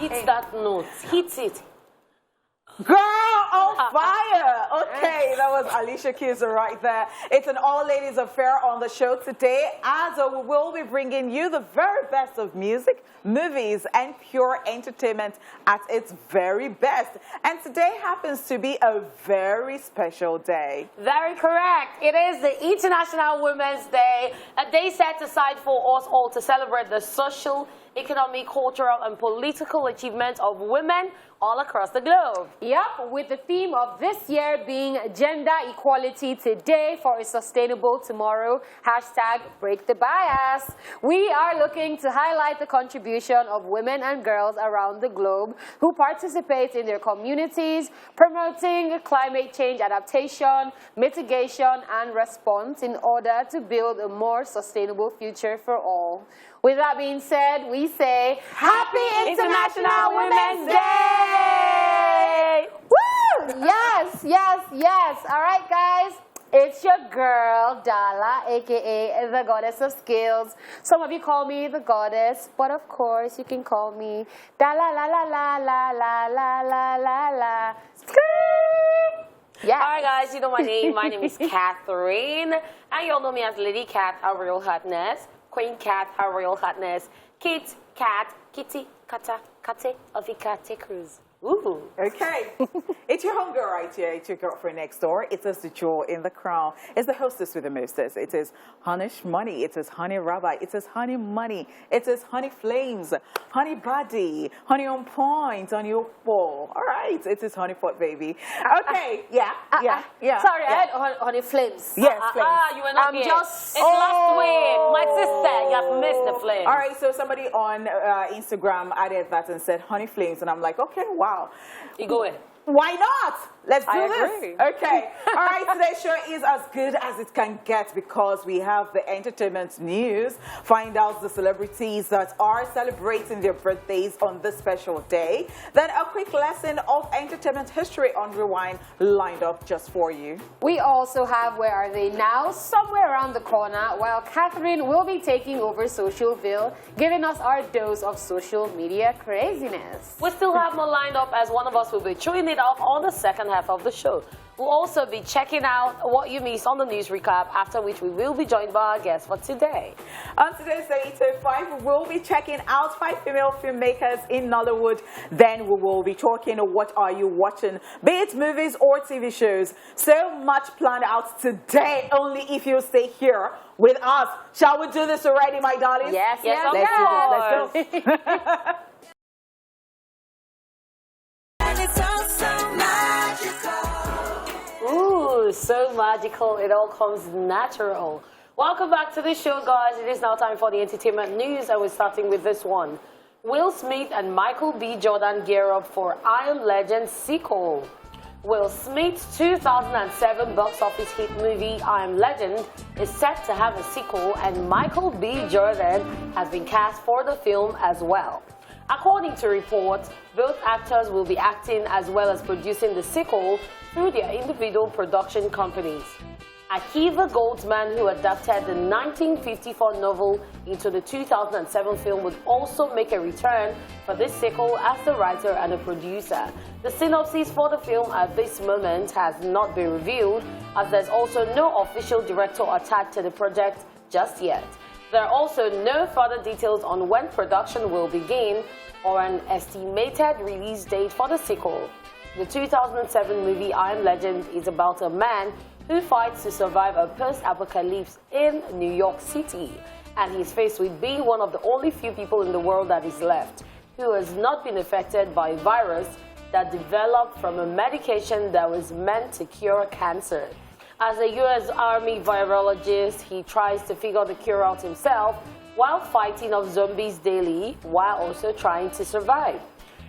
hits that note. Hits it. Girl on fire! Okay, that was Alicia Keys right there. It's an all-ladies affair on the show today, as we will be bringing you the very best of music, movies, and pure entertainment at its very best. And today happens to be a very special day. Very correct. It is the International Women's Day, a day set aside for us all to celebrate the social, economic, cultural, and political achievements of women all across the globe. Yep, with the theme of this year being Gender Equality Today for a Sustainable Tomorrow, hashtag Break the Bias. We are looking to highlight the contribution of women and girls around the globe who participate in their communities, promoting climate change adaptation, mitigation, and response in order to build a more sustainable future for all. With that being said, we say Happy International Women's Day! Woo! Yes, yes, yes. All right, guys. It's your girl, Dala, a.k.a. the Goddess of Skills. Some of you call me the Goddess, but of course you can call me Dala la la la la la la la la la. Yeah. All right, guys, you know my name. My name is Catherine, and you all know me as Lady Cat, our real hotness. Queen Cat, her royal hotness. Kit, Cat, Kitty, Kata, Kate, Avikate Cruz. Ooh. Okay. It's your homegirl right here. It's your girlfriend next door. It is the jewel in the crown. It's the hostess with the mostest. It is Honey Money. It is Honey Rabbi. It is Honey Money. It is Honey Flames. Honey Body. Honey on Point. Honey Opal. All right. It is Honey Pot Baby. Okay. Yeah. Sorry, I had Honey Flames. Yes, Flames. You were not here. Just... It's last week. My sister, you have missed the Flames. All right. So somebody on Instagram added that and said Honey Flames. And I'm like, okay, wow. You go in. Why not? Let's do this. Agree. Okay. All right. Today's show is as good as it can get because we have the entertainment news, find out the celebrities that are celebrating their birthdays on this special day, then a quick lesson of entertainment history on Rewind lined up just for you. We also have Where Are They Now, somewhere around the corner, while Catherine will be taking over Socialville, giving us our dose of social media craziness. We still have more lined up as one of us will be chewing it off on the second half of the show. We'll also be checking out what you missed on the news recap, after which we will be joined by our guest for today. On today's 8:05, we will be checking out 5 female filmmakers in Nollywood. Then we will be talking what are you watching, be it movies or TV shows. So much planned out today, only if you stay here with us. Shall we do this already, my darlings? Yes, Let's do this. Let's go. Ooh, so magical. It all comes natural. Welcome back to the show, guys. It is now time for the entertainment news, and we're starting with this one. Will Smith and Michael B. Jordan gear up for I Am Legend sequel. Will Smith's 2007 box office hit movie I Am Legend is set to have a sequel, and Michael B. Jordan has been cast for the film as well. According to reports, both actors will be acting as well as producing the sequel through their individual production companies. Akiva Goldsman, who adapted the 1954 novel into the 2007 film, would also make a return for this sequel as the writer and a producer. The synopsis for the film at this moment has not been revealed, as there's also no official director attached to the project just yet. There are also no further details on when production will begin or an estimated release date for the sequel. The 2007 movie I Am Legend is about a man who fights to survive a post-apocalypse in New York City, and he's faced with being one of the only few people in the world that is left who has not been affected by a virus that developed from a medication that was meant to cure cancer. As a U.S. Army virologist, he tries to figure the cure out himself while fighting off zombies daily, while also trying to survive.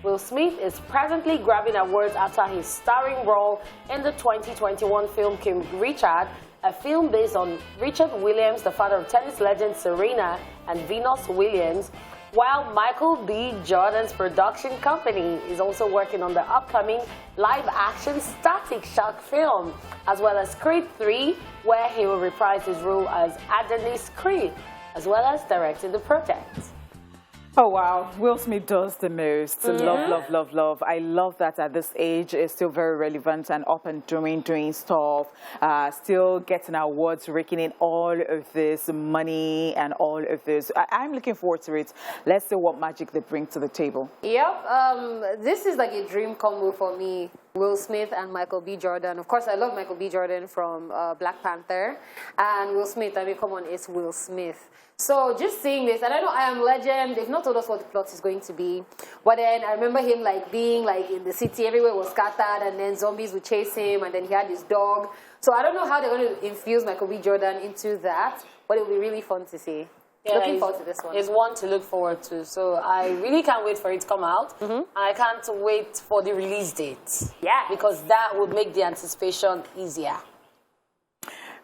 Will Smith is presently grabbing awards after his starring role in the 2021 film King Richard, a film based on Richard Williams, the father of tennis legend Serena and Venus Williams, while Michael B. Jordan's production company is also working on the upcoming live-action Static Shock film, as well as Creed 3, where he will reprise his role as Adonis Creed, as well as directing the project. Oh wow, Will Smith does the most. Love, love, love, love. I love that at this age is still very relevant and up and doing stuff, still getting awards, raking in all of this money and all of this. I'm looking forward to it. Let's see what magic they bring to the table. Yep, this is like a dream combo for me. Will Smith and Michael B. Jordan. Of course, I love Michael B. Jordan from Black Panther. And Will Smith, I mean, come on, it's Will Smith. So just seeing this, and I know I Am Legend, they've not told us what the plot is going to be. But then I remember him like being like in the city, everywhere was scattered, and then zombies would chase him, and then he had his dog. So I don't know how they're going to infuse Michael B. Jordan into that, but it'll be really fun to see. Yeah, looking forward to this one. It's one to look forward to. So I really can't wait for it to come out. I can't wait for the release date. Yeah. Because that would make the anticipation easier.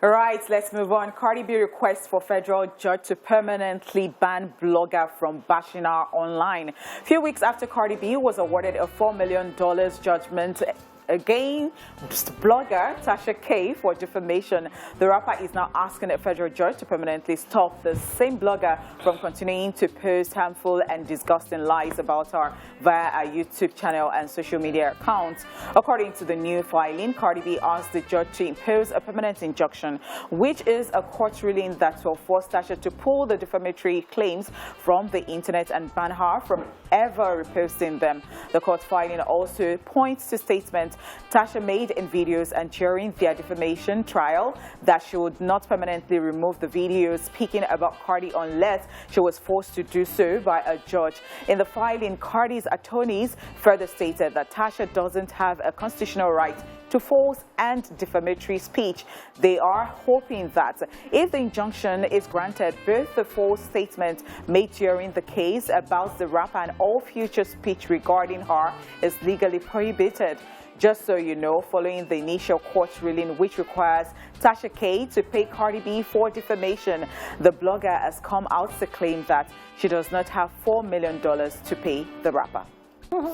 All right, let's move on. Cardi B requests for federal judge to permanently ban blogger from bashing her online. A few weeks after Cardi B was awarded a $4 million judgment against blogger Tasha K for defamation, the rapper is now asking a federal judge to permanently stop the same blogger from continuing to post harmful and disgusting lies about her via a YouTube channel and social media accounts. According to the new filing, Cardi B asked the judge to impose a permanent injunction, which is a court ruling that will force Tasha to pull the defamatory claims from the internet and ban her from ever reposting them. The court filing also points to statements Tasha made in videos and during their defamation trial that she would not permanently remove the videos speaking about Cardi unless she was forced to do so by a judge. In the filing, Cardi's attorneys further stated that Tasha doesn't have a constitutional right to false and defamatory speech. They are hoping that if the injunction is granted, both the false statement made during the case about the rapper and all future speech regarding her is legally prohibited. Just so you know, following the initial court ruling, which requires Tasha K to pay Cardi B for defamation, the blogger has come out to claim that she does not have $4 million to pay the rapper.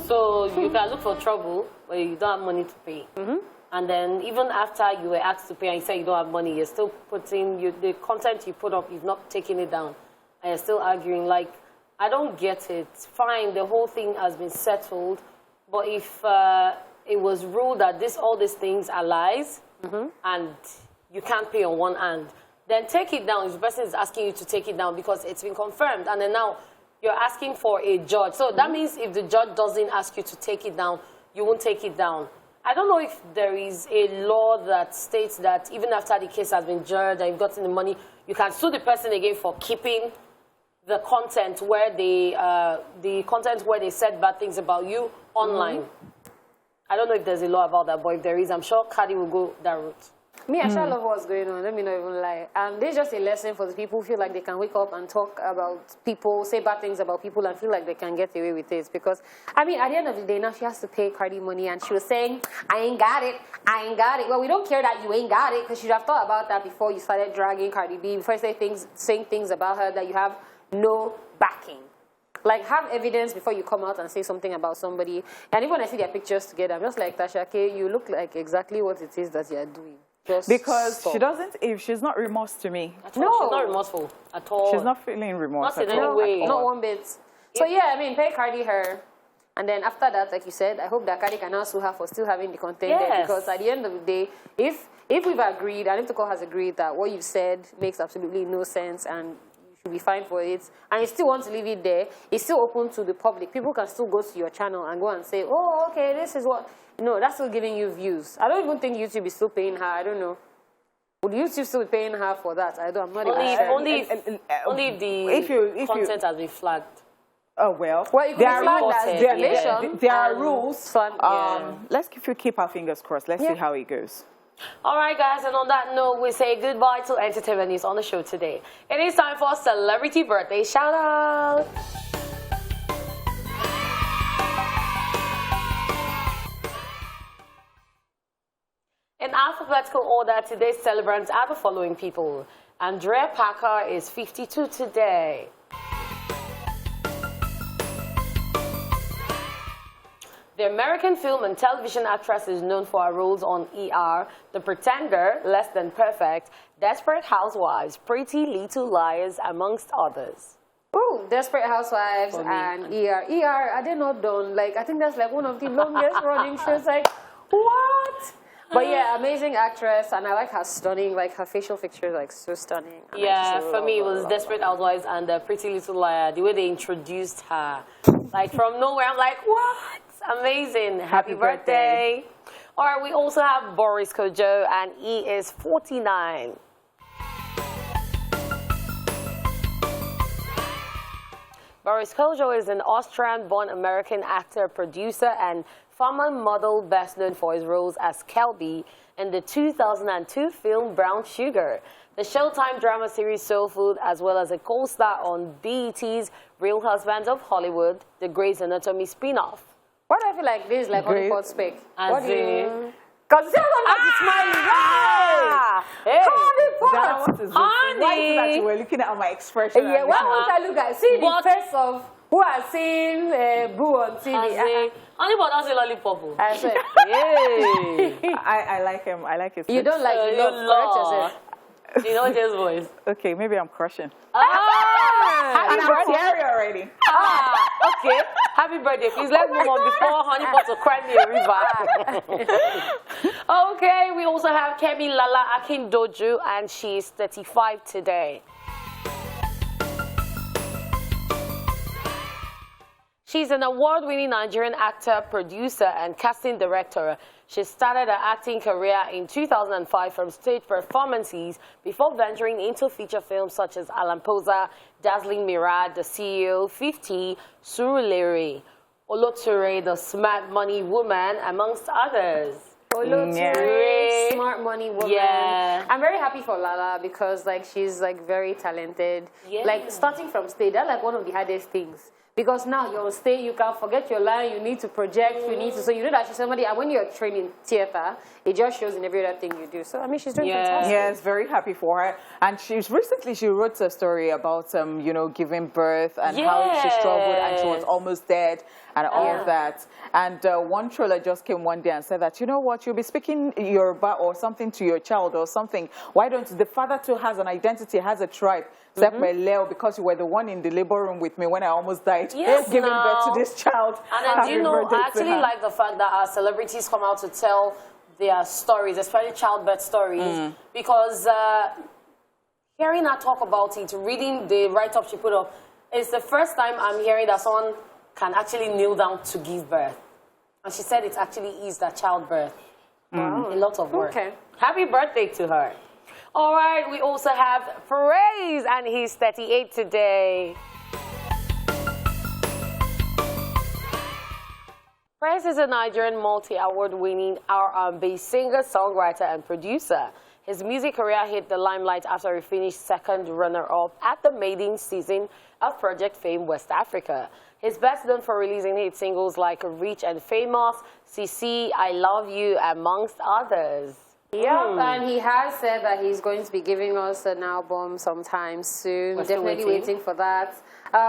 So you can look for trouble where you don't have money to pay. And then even after you were asked to pay and you say you don't have money, you're still putting, the content you put up, you've not taken it down. And you're still arguing, like, I don't get it. Fine, the whole thing has been settled. But if it was ruled that all these things are lies and you can't pay on one hand, then take it down. If the person is asking you to take it down because it's been confirmed, and then now you're asking for a judge. So that means if the judge doesn't ask you to take it down, you won't take it down. I don't know if there is a law that states that even after the case has been judged and you've gotten the money, you can sue the person again for keeping the content where they said bad things about you online. I don't know if there's a law about that, but if there is, I'm sure Cardi will go that route. Me, I sure love what's going on. Let me not even lie. And this is just a lesson for the people who feel like they can wake up and talk about people, say bad things about people, and feel like they can get away with it. Because, I mean, at the end of the day, now she has to pay Cardi money, and she was saying, I ain't got it. I ain't got it. Well, we don't care that you ain't got it, because you should have thought about that before you started dragging Cardi B, before you saying things about her that you have no backing. Like, have evidence before you come out and say something about somebody. And even when I see their pictures together, I'm just like, Tasha K, you look like exactly what it is that you're doing. Just because stop. she doesn't, if she's not remorse to me. No, she's not remorseful at all. She's not feeling remorse Not in at any all. way. Not one bit. So yeah, I mean, pay Cardi her. And then after that, like you said, I hope that Cardi can now sue her for still having the content there. Because at the end of the day, if we've agreed, and if the court has agreed that what you've said makes absolutely no sense and you should be fined for it, and you still want to leave it there, it's still open to the public. People can still go to your channel and go and say, oh, okay, this is what... No, that's still giving you views. I don't even think YouTube is still paying her. I don't know. Would YouTube still be paying her for that? I'm not even sure. Only if the content has been flagged. Oh, well. Well, you can flag that there are rules. Yeah. Let's keep our fingers crossed. Let's see how it goes. All right, guys, and on that note, we say goodbye to entertainment news on the show today. It is time for Celebrity Birthday Shout-Out. In alphabetical order, today's celebrants are the following people. Andrea Parker is 52 today. The American film and television actress is known for her roles on ER, The Pretender, Less Than Perfect, Desperate Housewives, Pretty Little Liars, amongst others. Ooh, Oh, Desperate Housewives For me. and ER. ER, are they not done? Like, I think that's like one of the longest running shows. Like, what? But yeah, amazing actress, and I like her stunning, like her facial features, like so stunning. And Yeah, for me it was Desperate Housewives and Pretty Little Liar. The way they introduced her, like from nowhere, I'm like, what? Amazing! Happy birthday! All right, we also have Boris Kojo, and he is 49. Boris Kojo is an Austrian-born American actor, producer, and former model best known for his roles as Kelby in the 2002 film Brown Sugar, the Showtime drama series Soul Food, as well as a co-star on BET's Real Husbands of Hollywood, the Grey's Anatomy spin-off. Why do I feel like this, like honeypot speak? What do you? Because someone is smiling. Hey! Honeypot! Why is it that you were looking at my expression? Yeah, why would I look at? See the face of who has seen Boo on TV. Honeypot does a lollipop. I said, Yay! I like him. I like his. you don't like you love, correct yourself. You know his voice. Okay, maybe I'm crushing. Happy And I'm scary already. Okay. Happy birthday. Please let's move on before Honeypot will cry me a river. Okay, we also have Kemi Lala Akindoju, and she's 35 today. She's an award-winning Nigerian actor, producer, and casting director. She started her acting career in 2005 from stage performances before venturing into feature films such as Alamposa, Dazzling Mirage, The CEO, 50, Surulere, Oloture, The Smart Money Woman, amongst others. Oloture, Smart Money Woman. Yeah. I'm very happy for Lala because like she's like very talented. Yeah. Like starting from stage, that's like one of the hardest things. Because now you're on stage, you can forget your line, you need to project, you need to, so you know that she's somebody, and when you're training theater, it just shows in every other thing you do. So, I mean, she's doing fantastic. Yes, very happy for her. And recently she wrote a story about, you know, giving birth and how she struggled and she was almost dead and all of that. And one troller just came one day and said that, you know what, you'll be speaking Yoruba or something to your child or something. Why don't the father too has an identity, has a tribe? Except my Leo, because you were the one in the labor room with me when I almost died, giving birth to this child. And then, do you know, I actually like the fact that our celebrities come out to tell their stories, especially childbirth stories, because hearing her talk about it, reading the write-up she put up, it's the first time I'm hearing that someone can actually kneel down to give birth. And she said it actually is that childbirth. Wow. A lot of work. Okay. Happy birthday to her. All right, we also have Praise, and he's 38 today. Praise is a Nigerian multi-award-winning R&B singer, songwriter, and producer. His music career hit the limelight after he finished second runner-up at the maiden season of Project Fame West Africa. He's best known for releasing hit singles like Rich and Famous, CC, I Love You, amongst others. Yeah, and he has said that he's going to be giving us an album sometime soon. We're still Definitely waiting for that.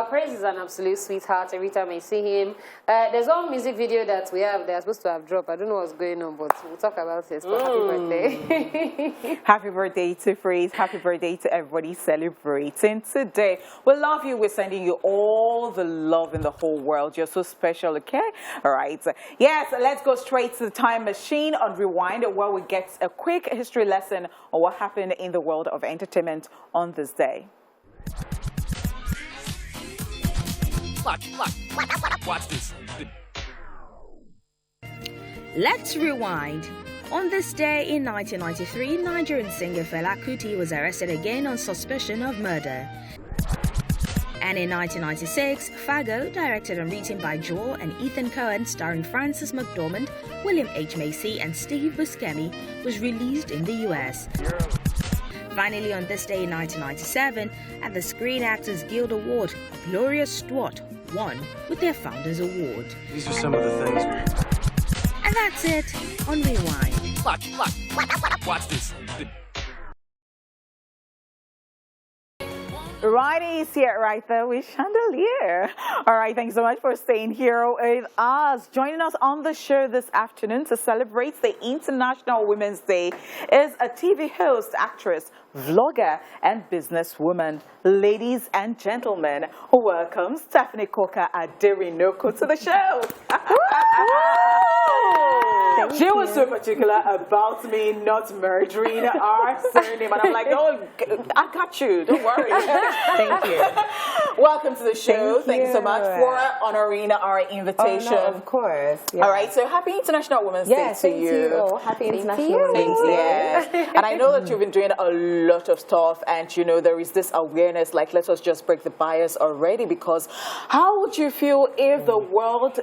Praise is an absolute sweetheart every time I see him. There's one music video that they're supposed to have dropped. I don't know what's going on, but we'll talk about it. But happy birthday. Happy birthday to Praise. Happy birthday to everybody celebrating today. We love you. We're sending you all the love in the whole world. You're so special, okay? All right. Yes, let's go straight to the time machine on Rewind, where we get a quick history lesson on what happened in the world of entertainment on this day. Watch this. Let's rewind. On this day in 1993, Nigerian singer Fela Kuti was arrested again on suspicion of murder. And in 1996, Fargo, directed and written by Joel and Ethan Coen, starring Frances McDormand, William H. Macy, and Steve Buscemi, was released in the US. Finally, on this day in 1997, at the Screen Actors Guild Award, Gloria Stuart won with their Founders Award. These are some of the things. And that's it on Rewind. Watch this. Ronnie's here right there with Chandelier. All right, thanks so much for staying here with us. Joining us on the show this afternoon to celebrate the International Women's Day is a TV host, actress, vlogger, and businesswoman. Ladies and gentlemen, welcome Stephanie Coca Adirinoko to the show. She was so particular about me not murdering our surname, and I'm like, oh, I got you. Don't worry. Thank you. Welcome to the show. Thank you so much you. for honoring our invitation. Oh, no, of course. Yeah. All right, so happy International Women's Day to thank you. Oh, happy International Women's Thank Day. you. And I know that you've been doing a lot of stuff, and you know there is this awareness, like let us just break the bias already, because how would you feel if the world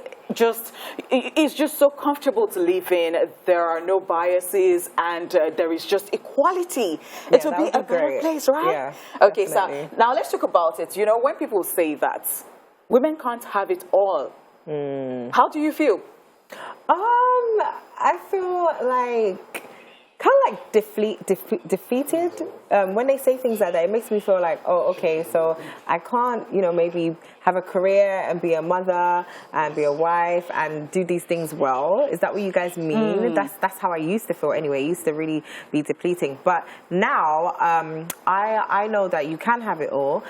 is just so comfortable to live in? There are no biases, and there is just equality. It would be a better place, right? Yeah, okay, definitely. so now let's talk about it. You know, when people say that women can't have it all, how do you feel? I feel like kind of like defeated when they say things like that. It makes me feel like, oh, okay, so I can't, you know, maybe have a career and be a mother and be a wife and do these things well. Is that what you guys mean? That's how I used to feel anyway. It used to really be depleting. But now I know that you can have it all.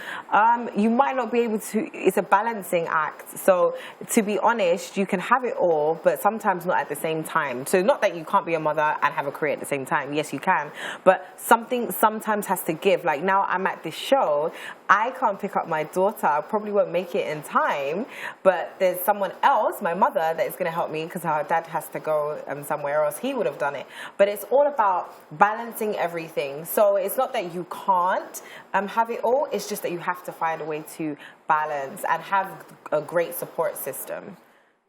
You might not be able to. It's a balancing act. So to be honest, you can have it all, but sometimes not at the same time. So not that you can't be a mother and have a career at the same time. Yes, you can. But something sometimes has to give. Like now I'm at this show. I can't pick up my daughter. I probably won't make it in time. But there's someone else, my mother, that is going to help me because her dad has to go somewhere else. He would have done it. But it's all about balancing everything. So it's not that you can't have it all. It's just that you have to find a way to balance and have a great support system.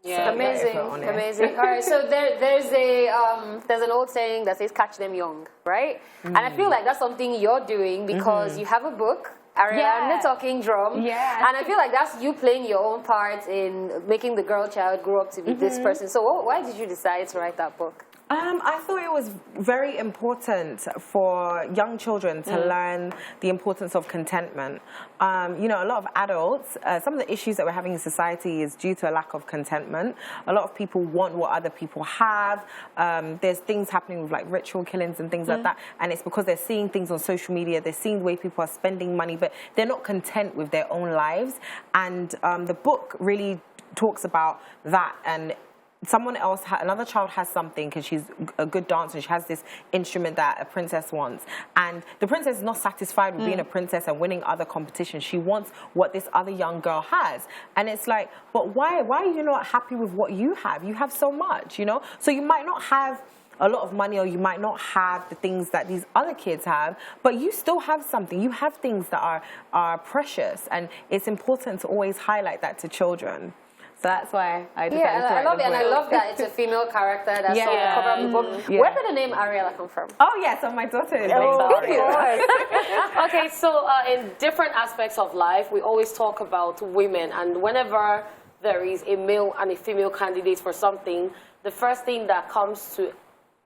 Yeah, so, amazing. All right, so there's an old saying that says "catch them young," right? And I feel like that's something you're doing because you have a book, Ariana Talking Drum, and I feel like that's you playing your own part in making the girl child grow up to be this person. So why did you decide to write that book? I thought it was very important for young children to learn the importance of contentment. You know, a lot of adults, some of the issues that we're having in society is due to a lack of contentment. A lot of people want what other people have. There's things happening with like ritual killings and things like that. And it's because they're seeing things on social media. They're seeing the way people are spending money, but they're not content with their own lives. And the book really talks about that. And someone else, another child has something because she's a good dancer. She has this instrument that a princess wants. And the princess is not satisfied with being a princess and winning other competitions. She wants what this other young girl has. And it's like, but why are you not happy with what you have? You have so much, you know? So you might not have a lot of money or you might not have the things that these other kids have, but you still have something. You have things that are precious. And it's important to always highlight that to children. So that's why I decided to write I love the it, and I book. love that it's a female character that's on the cover of the book. Yeah. Where did the name Ariella come from? Oh, yeah, so my daughter is named Ariella. Okay, so in different aspects of life, we always talk about women, and whenever there is a male and a female candidate for something, the first thing that comes to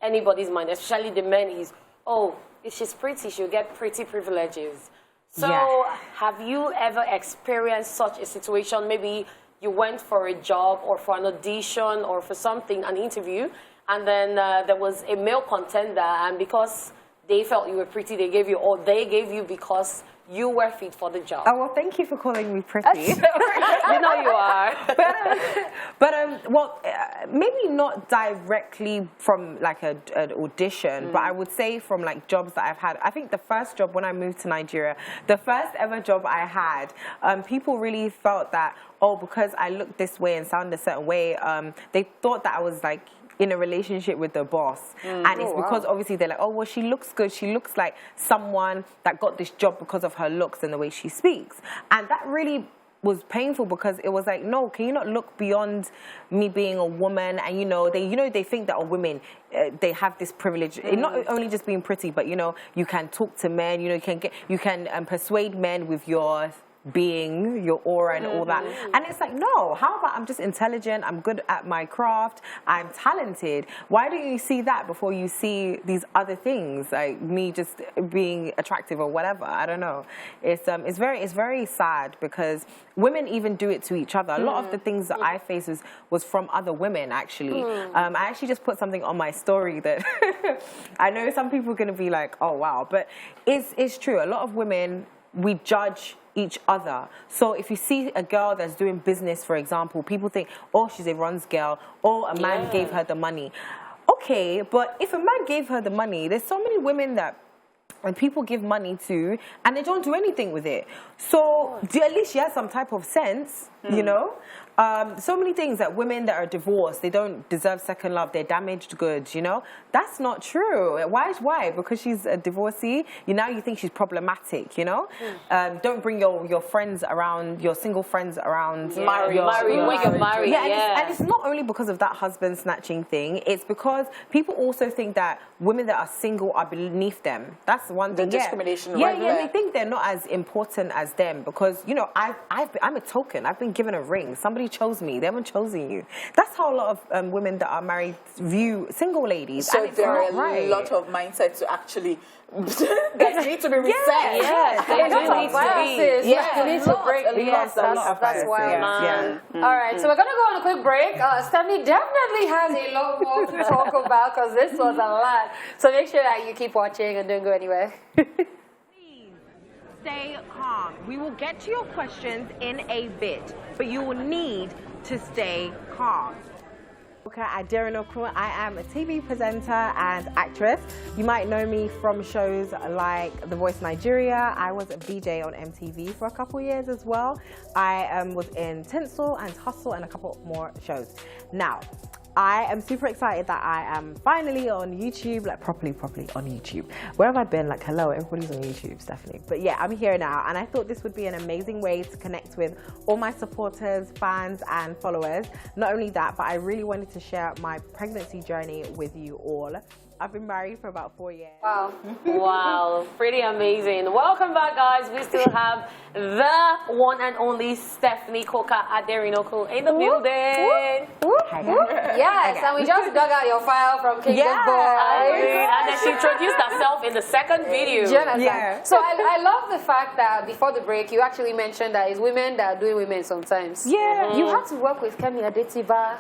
anybody's mind, especially the men, is, oh, if she's pretty, she'll get pretty privileges. So have you ever experienced such a situation? Maybe you went for a job or for an audition or for something, an interview, and then there was a male contender, and because they felt you were pretty, they gave you, or they gave you because you were fit for the job. Oh, well, thank you for calling me pretty. You know you are. Well, maybe not directly from like an audition, but I would say from like jobs that I've had. I think the first job when I moved to Nigeria, the first ever job I had, people really felt that, oh, because I looked this way and sound a certain way, they thought that I was like in a relationship with the boss. And it's because obviously they're like, oh, well, she looks good. She looks like someone that got this job because of her looks and the way she speaks. And that really was painful because it was like, no, can you not look beyond me being a woman? And, they think that women, they have this privilege, not only just being pretty, but, you can talk to men, you can persuade men with your being, your aura and all that. And it's like, no, how about I'm just intelligent, I'm good at my craft, I'm talented. Why don't you see that before you see these other things, like me just being attractive or whatever? I don't know. It's very sad because women even do it to each other. A lot of the things that I face was from other women, actually. I actually just put something on my story that I know some people are going to be like, oh, wow. But it's true. A lot of women, we judge each other. So if you see a girl that's doing business, for example, people think, oh, she's a runs girl, or a man gave her the money. Okay, but if a man gave her the money, there's so many women that and people give money to, and they don't do anything with it. So at least she has some type of sense, you know? So many things that women that are divorced, they don't deserve second love, they're damaged goods, you know? That's not true. Why? Because she's a divorcee, now you think she's problematic, you know? Don't bring your friends around, your single friends around. Marry when you're married. Yeah, and it's not only because of that husband snatching thing, it's because people also think that women that are single are beneath them. That's one thing. The discrimination. Yeah, they think they're not as important as them because, I'm a token. I've been given a ring. Somebody chose me. They haven't chosen you. That's how a lot of women that are married view single ladies. So and there are a lot of mindsets to actually that need to be reset. They need to be. They need to break. Yes, that's why. All right, so we're gonna go on a quick break. Stephanie definitely has a lot more to talk about because this was a lot. So make sure that you keep watching and don't go anywhere. Stay calm. We will get to your questions in a bit, but you will need to stay calm. Aditiba. I am a TV presenter and actress. You might know me from shows like The Voice Nigeria. I was a VJ on MTV for a couple years as well. I was in Tinsel and Hustle and a couple more shows. Now, I am super excited that I am finally on YouTube, like properly on YouTube. Where have I been? Like, hello, everybody's on YouTube, Stephanie. But yeah, I'm here now, and I thought this would be an amazing way to connect with all my supporters, fans, and followers. Not only that, but I really wanted to share my pregnancy journey with you all. I've been married for about 4 years. Wow. Wow, pretty amazing. Welcome back, guys. We still have the one and only Stephanie Aditiba in the building. Yes, and we just dug out your file from Kingdom Boys. And then she introduced herself in the second video. Jonathan. So I love the fact that before the break, you actually mentioned that it's women that are doing women sometimes. Yeah. You had to work with Kemi Aditiba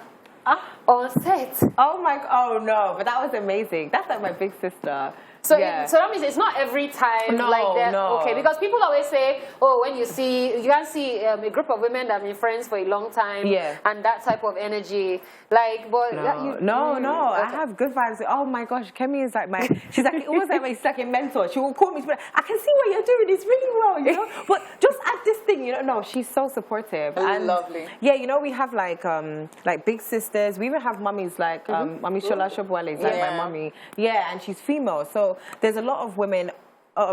on set. Oh no, but that was amazing. That's like my big sister. So, so that means it's not every time like that. No. Okay, because people always say, oh, when you can see a group of women that have been friends for a long time, and that type of energy, like, but no. I have good vibes. Oh my gosh, Kemi is like she's like almost like my second mentor. She will call me, she'll be like, I can see what you're doing. It's really well, you know. But just add this thing, you know. No, she's so supportive and lovely. Yeah, you know, we have like big sisters. We even have mummies like Mummy Shola Shobwale is like my mummy. Yeah, and she's female, so there's a lot of women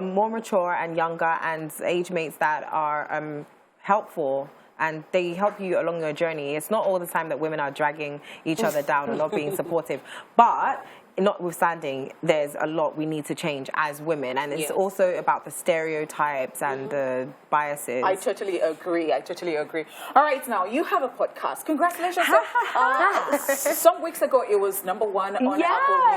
more mature and younger and age mates that are helpful, and they help you along your journey. It's not all the time that women are dragging each other down and not being supportive, but notwithstanding, there's a lot we need to change as women, and it's also about the stereotypes and the biases. I totally agree. All right, now you have a podcast. Congratulations! Some weeks ago, it was #1 on Apple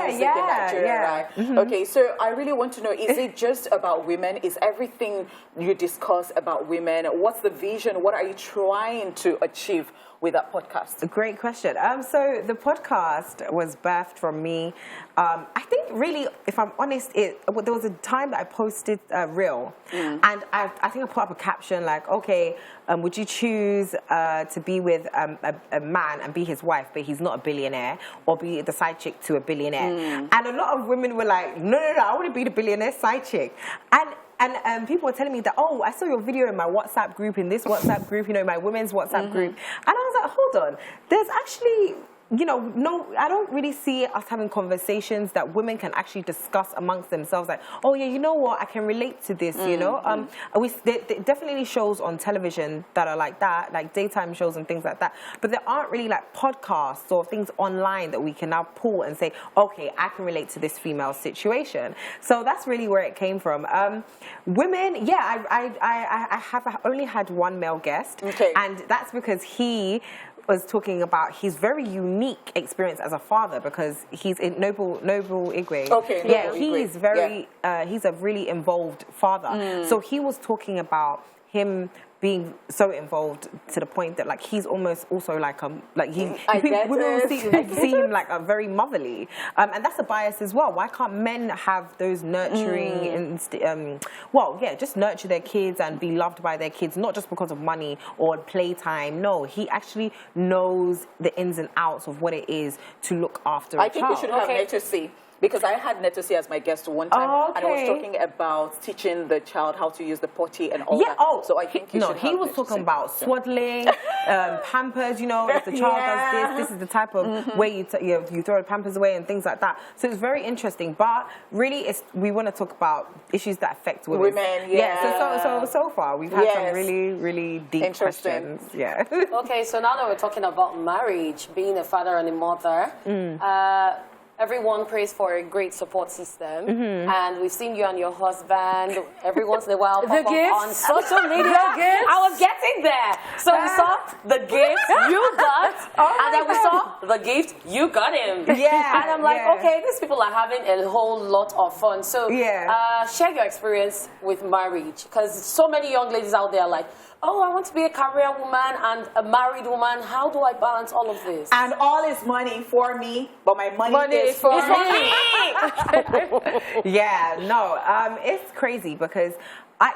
Music in Nigeria, right? Okay, so I really want to know: is it just about women? Is everything you discuss about women? What's the vision? What are you trying to achieve with that podcast? A great question. So the podcast was birthed from me. I think really, if I'm honest, there was a time that I posted a reel, and I think I put up a caption like, okay, would you choose to be with a man and be his wife, but he's not a billionaire, or be the side chick to a billionaire? And a lot of women were like, no, I want to be the billionaire side chick. And people were telling me that, oh, I saw your video in my WhatsApp group, in this WhatsApp group, you know, my women's WhatsApp group. And I was like, hold on, there's actually you know, no, I don't really see us having conversations that women can actually discuss amongst themselves. Like, oh yeah, you know what, I can relate to this. You know, there definitely shows on television that are like that, like daytime shows and things like that. But there aren't really like podcasts or things online that we can now pull and say, okay, I can relate to this female situation. So that's really where it came from. Women, yeah, I have only had one male guest, and that's because he was talking about his very unique experience as a father, because he's in Noble Igwe. Okay. Yeah, he's very, he's a really involved father. So he was talking about him being so involved to the point that like he's almost also like women will see him like a very motherly, and that's a bias as well. Why can't men have those nurturing just nurture their kids and be loved by their kids, not just because of money or playtime? No, he actually knows the ins and outs of what it is to look after a child. I think we should have Netosi. Because I had Netosi as my guest one time, and I was talking about teaching the child how to use the potty and all that. So I think you should he was talking about swaddling, pampers. You know, if the child does this is the type of way you throw the pampers away and things like that. So it's very interesting. But really, we want to talk about issues that affect women. So far we've had some really, really deep questions. Yeah. Okay, so now that we're talking about marriage, being a father and a mother. Everyone prays for a great support system, and we've seen you and your husband every once in a while pop up on social media. I was getting there. So we saw the gift you got, and then we saw the gift you got him. Yeah. And I'm like, okay, these people are having a whole lot of fun. So share your experience with marriage, because so many young ladies out there are like, oh, I want to be a career woman and a married woman. How do I balance all of this? And all is money for me, but my money is for me. It's crazy because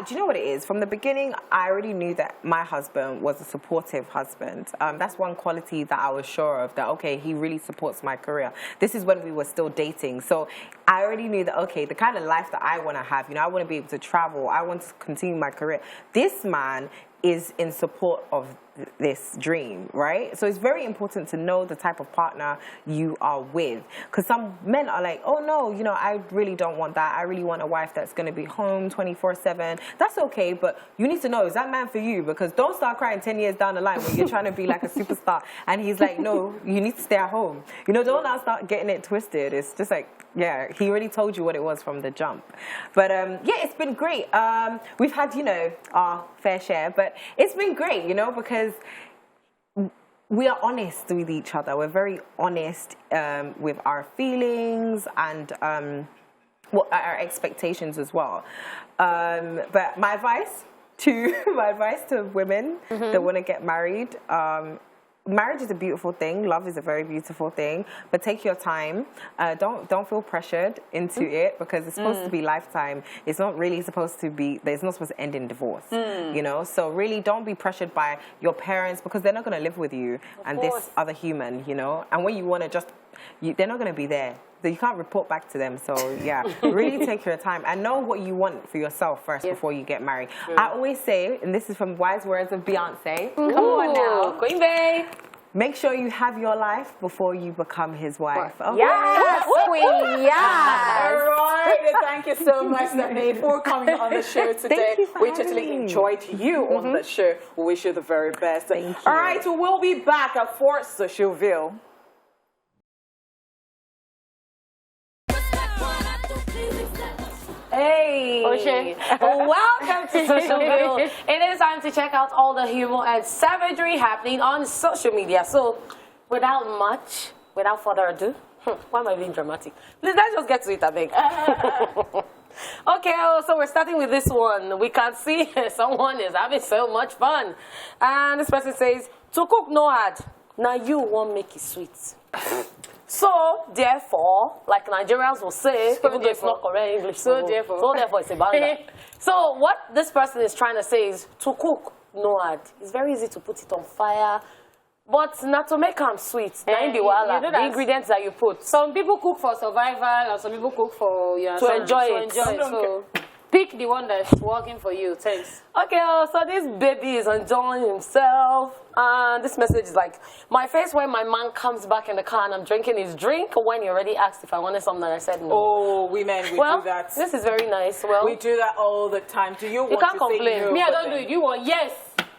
do you know what it is? From the beginning, I already knew that my husband was a supportive husband. That's one quality that I was sure of, that, okay, he really supports my career. This is when we were still dating. So I already knew that, okay, the kind of life that I want to have, you know, I want to be able to travel. I want to continue my career. This man is in support of this dream, right? So it's very important to know the type of partner you are with, because some men are like, oh no, you know, I really don't want that. I really want a wife that's going to be home 24/7. That's okay, but you need to know, is that man for you? Because don't start crying 10 years down the line when you're trying to be like a superstar and he's like, no, you need to stay at home. You know, don't now start getting it twisted. It's just like, yeah, he already told you what it was from the jump. But it's been great. We've had, you know, our fair share, but it's been great, you know, because we are honest with each other. We're very honest with our feelings and our expectations as well. But my advice to women that want to get married, marriage is a beautiful thing. Love is a very beautiful thing. But take your time. Don't feel pressured into it, because it's supposed to be lifetime. It's not really supposed to be. It's not supposed to end in divorce. You know. So really, don't be pressured by your parents, because they're not going to live with you and this other human. You know. And when you want to they're not going to be there. You can't report back to them. So yeah, really take your time and know what you want for yourself first before you get married. I always say, and this is from wise words of Beyonce. Come on now, Queen Bey. Make sure you have your life before you become his wife. Okay. Yes, Queen, yes. All right, thank you so much, Stephanie, for coming on the show today. Thank you for we totally enjoyed you on the show. We wish you the very best. Thank you. All right, so we'll be back at Fort Socialville. Hey, welcome to Socialville. It is time to check out all the humor and savagery happening on social media. So, without further ado, why am I being dramatic? Let's just get to it, I beg. Okay, so we're starting with this one. We can see someone is having so much fun. And this person says, to cook no hard, now you won't make it sweet. So, therefore, like Nigerians will say, even though it's not correct English, so therefore it's a banger. So, what this person is trying to say is, to cook, no hard. It's very easy to put it on fire, but not to make them sweet. The ingredients that you put. Some people cook for survival, and some people cook for to enjoy it. So Pick the one that's working for you. Thanks. Okay, so this baby is enjoying himself. And this message is like, my face when my man comes back in the car and I'm drinking his drink when he already asked if I wanted something and I said no. Oh, women, we do that. This is very nice. Well, We do that all the time. Do you want can't to complain. say no? Me, I but don't do then- it. You want yes.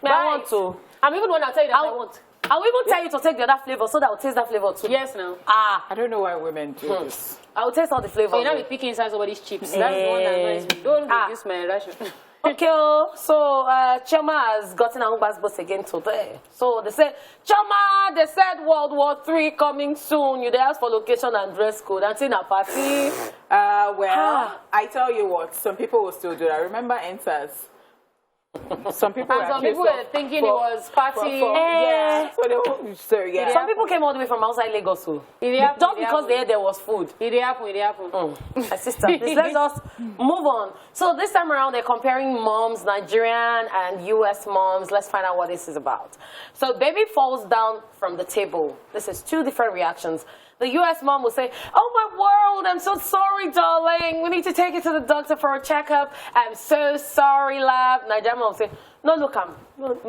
I want to. I'm even the one that tell you that I want. I will even tell you to take the other flavor so that I'll taste that flavor too. Yes, now. I don't know why women do this. I will taste all the flavors. So you know, be picking inside somebody's chips. That's the one that annoys me. Don't reduce my ration. Okay, so Choma has gotten a Uber's bus again today. So they said, Choma, they said World War III coming soon. You they ask for location and dress code. And in a party. I tell you what, some people will still do that. Remember Enters? Some people were thinking it was party. Yeah. So yeah. Some people came all the way from outside Lagos too. Just Because there was food. It happen. My sister, please, let's just move on. So this time around, they're comparing moms, Nigerian and US moms. Let's find out what this is about. So baby falls down from the table. This is two different reactions. The US mom will say, oh my world, I'm so sorry, darling. We need to take you to the doctor for a checkup. I'm so sorry, love. Nigerian mom will say, no look am.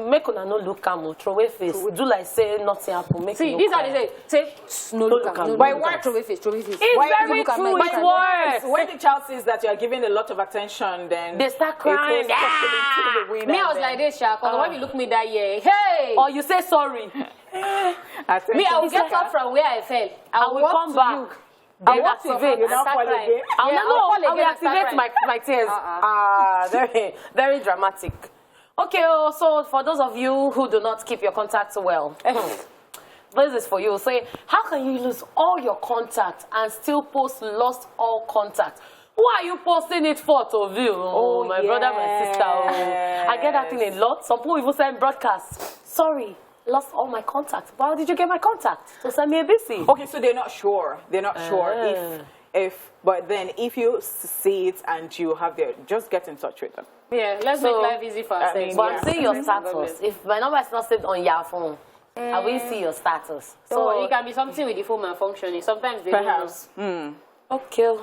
Make una no look am. Throw away face. Do like say nothing happen. Make See, these are the say no look am. Why Why throw away face? Throw away face. It's very true. It works. When the child sees that you're giving a lot of attention, then They start crying. Me, I was like this, Sha, because when you look me that year, hey! Or you say sorry. Me, I will get up from where I fell. I will come back. I will activate. You not fall again. I will activate my tears. Very, very dramatic. Okay, so for those of you who do not keep your contacts well, this is for you. Say, how can you lose all your contacts and still post lost all contacts? Who are you posting it for to view? Oh, my brother, my sister. Oh. I get that thing a lot. Some people even send broadcasts. Sorry, lost all my contacts. But how did you get my contact? So send me a BC. Okay, so they're not sure. They're not sure but then if you see it and you have just get in touch with them. Yeah, let's make life easy for ourselves. But I'm seeing your status. If my number is not saved on your phone, I will see your status. So it can be something with the phone malfunctioning. Sometimes they Perhaps. don't know. Okay.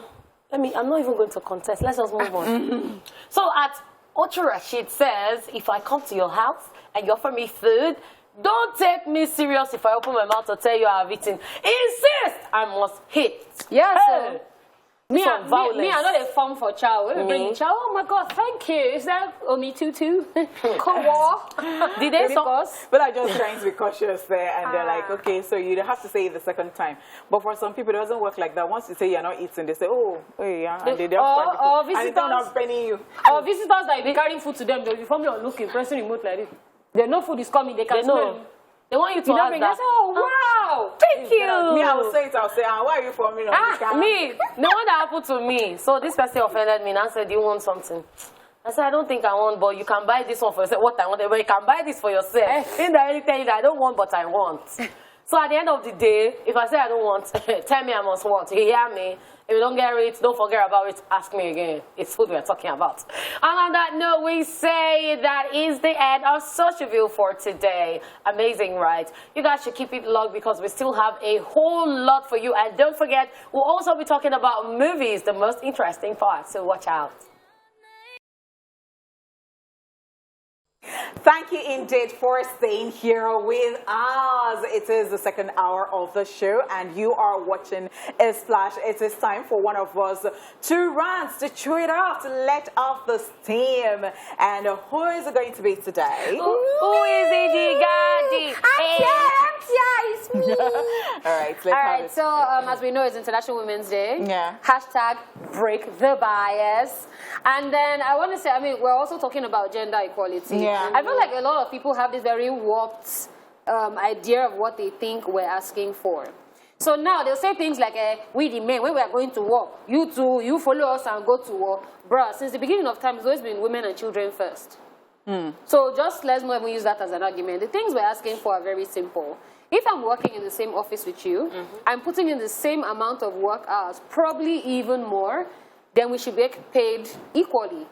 I'm not even going to contest. Let's just move on. So at Ocho Rashid says, if I come to your house and you offer me food, don't take me serious if I open my mouth to tell you I've eaten. Insist I must hit. Yes, Hey. Me, Some violence. me, I know they farm for chow. When we bring the chow, oh my God, thank you. Is that only tutu? Come on. Did they But I just trying to be cautious there, and they're like, okay, so you have to say it the second time. But for some people, it doesn't work like that. Once you say you're not eating, they say, oh, yeah, and they don't visitors, and they don't penny you. Or visitors that be carrying food to them, they'll be forming on looking, pressing remote like this. They know food is coming, they can smell it. They want you to You don't ask bring that. that. Oh, wow. Thank you. Me, I will say it. I'll say, why are you forming on the camera? Me, the one that happened to me. So this person offended me and I said, do you want something? I said, I don't think I want, but you can buy this one for yourself. What I want, but you can buy this for yourself. Indirectly tell you that I don't want, but I want. So at the end of the day, if I say I don't want, tell me I must want. You hear me? If you don't get it, don't forget about it. Ask me again. It's food we're talking about. And on that note, we say that is the end of Social View for today. Amazing, right? You guys should keep it logged because we still have a whole lot for you. And don't forget, we'll also be talking about movies, the most interesting part. So watch out. Thank you indeed for staying here with us. It is the second hour of the show and you are watching a splash. It is time for one of us to rant, to chew it off, to let off the steam. And who is it going to be today? Who is it, Gadi? I'm here, it's me. All right, let's have it. So as we know, it's International Women's Day. Yeah. Hashtag break the bias. And then I want to say, I mean, we're also talking about gender equality. Yeah. I feel like a lot of people have this very warped idea of what they think we're asking for. So now they'll say things like, we the men, when we are going to war, you two, you follow us and go to war. Bruh, since the beginning of time, it's always been women and children first. So just let's not even use that as an argument. The things we're asking for are very simple. If I'm working in the same office with you, I'm putting in the same amount of work hours, probably even more, then we should be paid equally.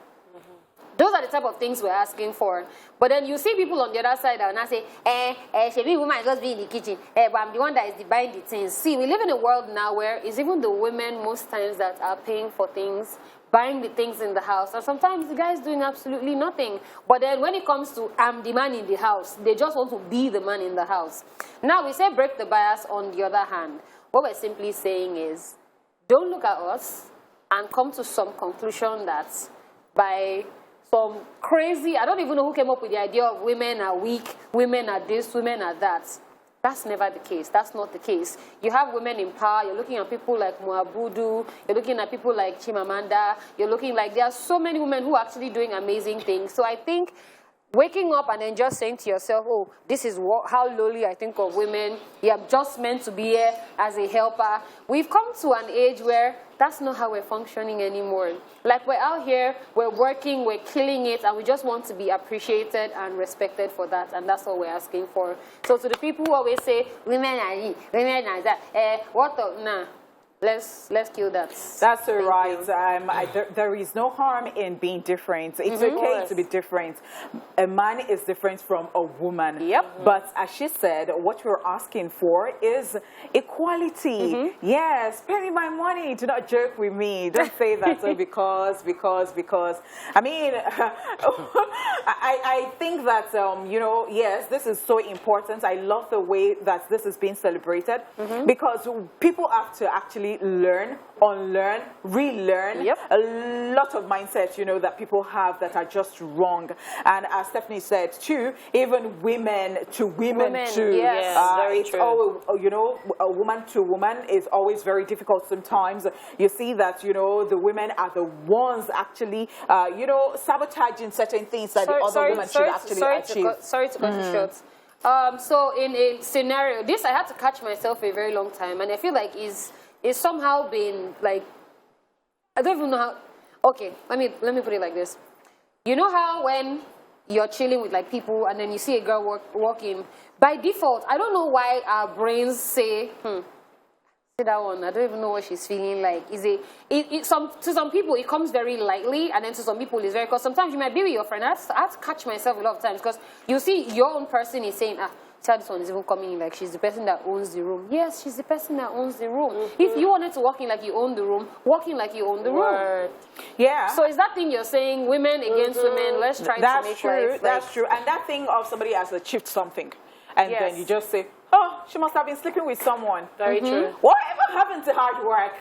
Those are the type of things we're asking for. But then you see people on the other side and I say, Shebi woman just be in the kitchen, but I'm the one that is buying the things. See, we live in a world now where it's even the women most times that are paying for things buying the things in the house. And sometimes the guy's doing absolutely nothing. But then when it comes to I'm the man in the house, they just want to be the man in the house. Now we say break the bias. On the other hand, what we're simply saying is don't look at us and come to some conclusion that by some crazy, I don't even know who came up with the idea of women are weak, women are this, women are that. That's never the case. That's not the case. You have women in power. You're looking at people like Muabudu. You're looking at people like Chimamanda. You're looking like there are so many women who are actually doing amazing things. So I think waking up and then just saying to yourself, oh, this is how lowly I think of women. You're just meant to be here as a helper. We've come to an age where that's not how we're functioning anymore. Like we're out here, we're working, we're killing it, and we just want to be appreciated and respected for that, and that's what we're asking for. So to the people who always say, women are that, what the, nah. Let's kill that. That's right. There is no harm in being different. It's okay to be different. A man is different from a woman. Yep. But as she said, what we're asking for is equality. Yes, pay me my money. Do not joke with me. Don't say that because. I mean, I think that, you know, yes, this is so important. I love the way that this is being celebrated because people have to actually learn, unlearn, relearn a lot of mindsets, you know, that people have that are just wrong. And as Stephanie said too, even women to women too. Yes, very it's true. always, you know, a woman to woman is always very difficult sometimes. You see that, you know, the women are the ones actually, you know, sabotaging certain things that the other women should actually achieve. Sorry to cut you short. So in a scenario, this I had to catch myself a very long time, and I feel like it's somehow been like, I don't even know how. Okay, let me put it like this. You know how when you're chilling with like people and then you see a girl walking, by default, I don't know why our brains say, say that one, I don't even know what she's feeling like. To some people it comes very lightly, and then to some people it's very, because sometimes you might be with your friend. I have to catch myself a lot of times, because you see your own person is saying, this one is even coming in like she's the person that owns the room. Yes, she's the person that owns the room. If you wanted to walk in like you own the room, walk in like you own the room. Yeah. So is that thing you're saying, women against women, let's try to make life. That's true. And that thing of somebody has achieved something, and then you just say, oh, she must have been sleeping with someone. Very true. Whatever happened to hard work?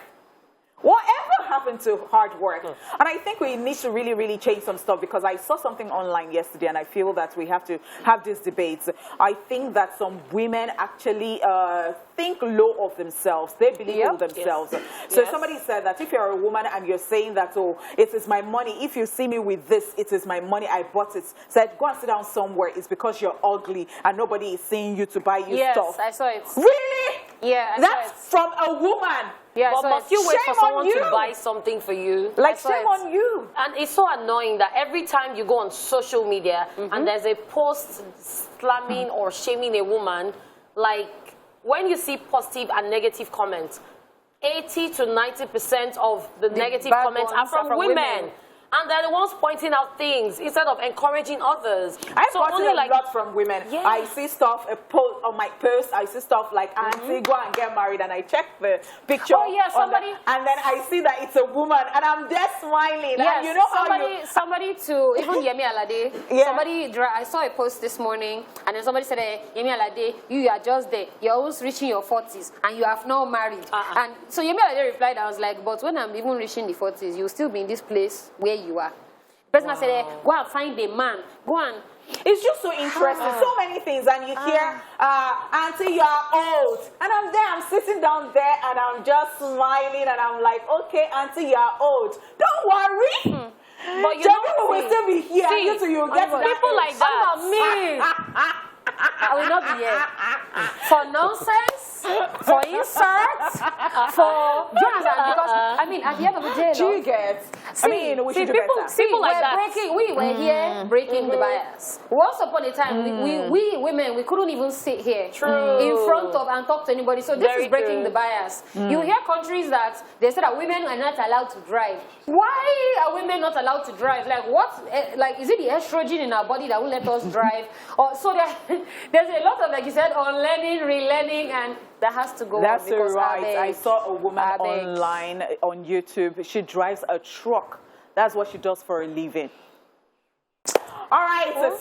Whatever happened to hard work? And I think we need to really, really change some stuff, because I saw something online yesterday and I feel that we have to have these debates. I think that some women actually think low of themselves. They belittle themselves. So somebody said that if you're a woman and you're saying that, oh, it is my money. If you see me with this, it is my money. I bought it. Said, go and sit down somewhere. It's because you're ugly and nobody is seeing you to buy you stuff. Yes, I saw it. Really? Yeah, That's from a woman. Yeah, But must you wait for someone you. to buy something for you? Like, shame on you. And it's so annoying that every time you go on social media and there's a post slamming or shaming a woman, like when you see positive and negative comments, 80 to 90% of the negative comments are from women. And they're the ones pointing out things instead of encouraging others. I've gotten a lot from women. Yes. I see stuff on my post. I see stuff like, Auntie, go and get married. And I check the picture. Oh, yeah, somebody. And then I see that it's a woman. And I'm there smiling. Yes, and you know somebody to, even Yemi Alade, I saw a post this morning, and then somebody said, hey, Yemi Alade, you are just there. You're almost reaching your 40s, and you have not married. And so Yemi Alade replied, I was like, but when I'm even reaching the 40s, you'll still be in this place where you are. The person said, go and find a man. Go and. It's just so interesting. So many things. And you hear, Auntie, you are old. And I'm there, I'm sitting down there, and I'm just smiling, and I'm like, okay, Auntie, you are old. Don't worry. But you people will still be here. You'll get people like that. Me. I will not be here. For nonsense, for insults, for because I mean at the end of the day, do you get? I mean, we should do better. People like that. We were here breaking the bias. Once upon a time, we women, we couldn't even sit here in front of and talk to anybody. So this is breaking the bias. You hear countries that they say that women are not allowed to drive. Why are women not allowed to drive? Like what? Like is it the estrogen in our body that will let us drive? Or so there's a lot of, like you said, unlearning, relearning, and That has to go That's up because right. I saw a woman Abeg. online on YouTube. She drives a truck. That's what she does for a living. All right,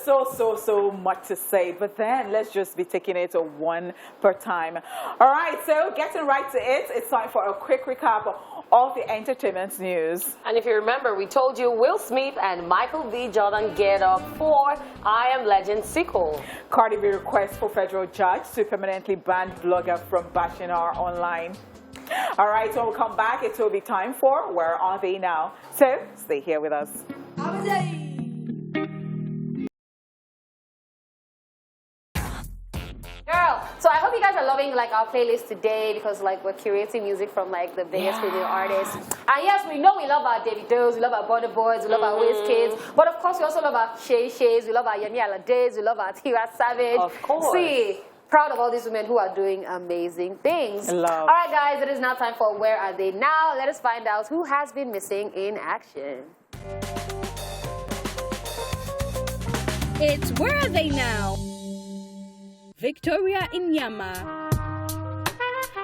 so much to say, but then let's just be taking it one per time. All right, so getting right to it, it's time for a quick recap of the entertainment news. And if you remember, we told you Will Smith and Michael B. Jordan get up for I Am Legend sequel. Cardi B requests for federal judge to permanently ban blogger from bashing her online. All right, so when we come back, it will be time for Where Are They Now? So stay here with us. Girl, so I hope you guys are loving like our playlist today because like we're curating music from like the biggest female artists. And yes, we know we love our Davidos, we love our Burna Boys, we love our Wizkids, but of course we also love our Shay Shays, we love our Yemi Alades, we love our Tiwa Savage. Of course. See, proud of all these women who are doing amazing things. Love. All right, guys, it is now time for Where Are They Now? Let us find out who has been missing in action. It's Where Are They Now? Victoria Inyama.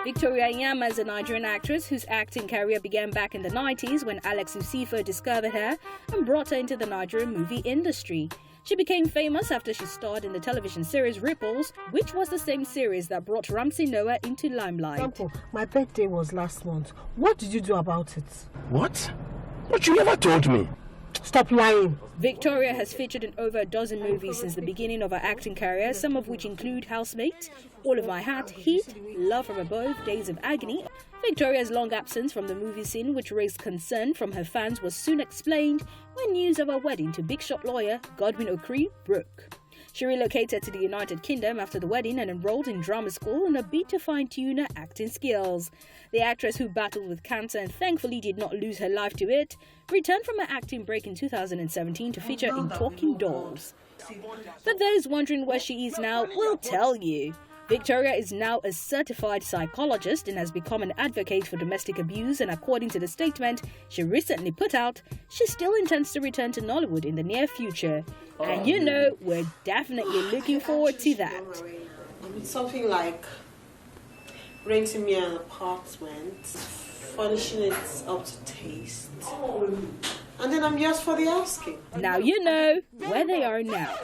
Victoria Inyama is a Nigerian actress whose acting career began back in the 90s when Alex Usifo discovered her and brought her into the Nigerian movie industry. She became famous after she starred in the television series Ripples, which was the same series that brought Ramsey Noah into limelight. Example, my birthday was last month. What did you do about it? What? But you never told me. Stop lying. Victoria has featured in over a dozen movies since the beginning of her acting career, some of which include Housemates, All of My Heart, Heat, Love from Above, Days of Agony. Victoria's long absence from the movie scene, which raised concern from her fans, was soon explained when news of her wedding to big shot lawyer Godwin Okri broke. She relocated to the United Kingdom after the wedding and enrolled in drama school in a bid to fine-tune her acting skills. The actress, who battled with cancer and thankfully did not lose her life to it, returned from her acting break in 2017 to feature in Talking Dolls. For those wondering where she is now, we'll tell you. Victoria is now a certified psychologist and has become an advocate for domestic abuse, and according to the statement she recently put out, she still intends to return to Nollywood in the near future. And you know, we're definitely looking forward to that. It's something like renting me an apartment, furnishing it up to taste, and then I'm yours for the asking. Now you know where they are now.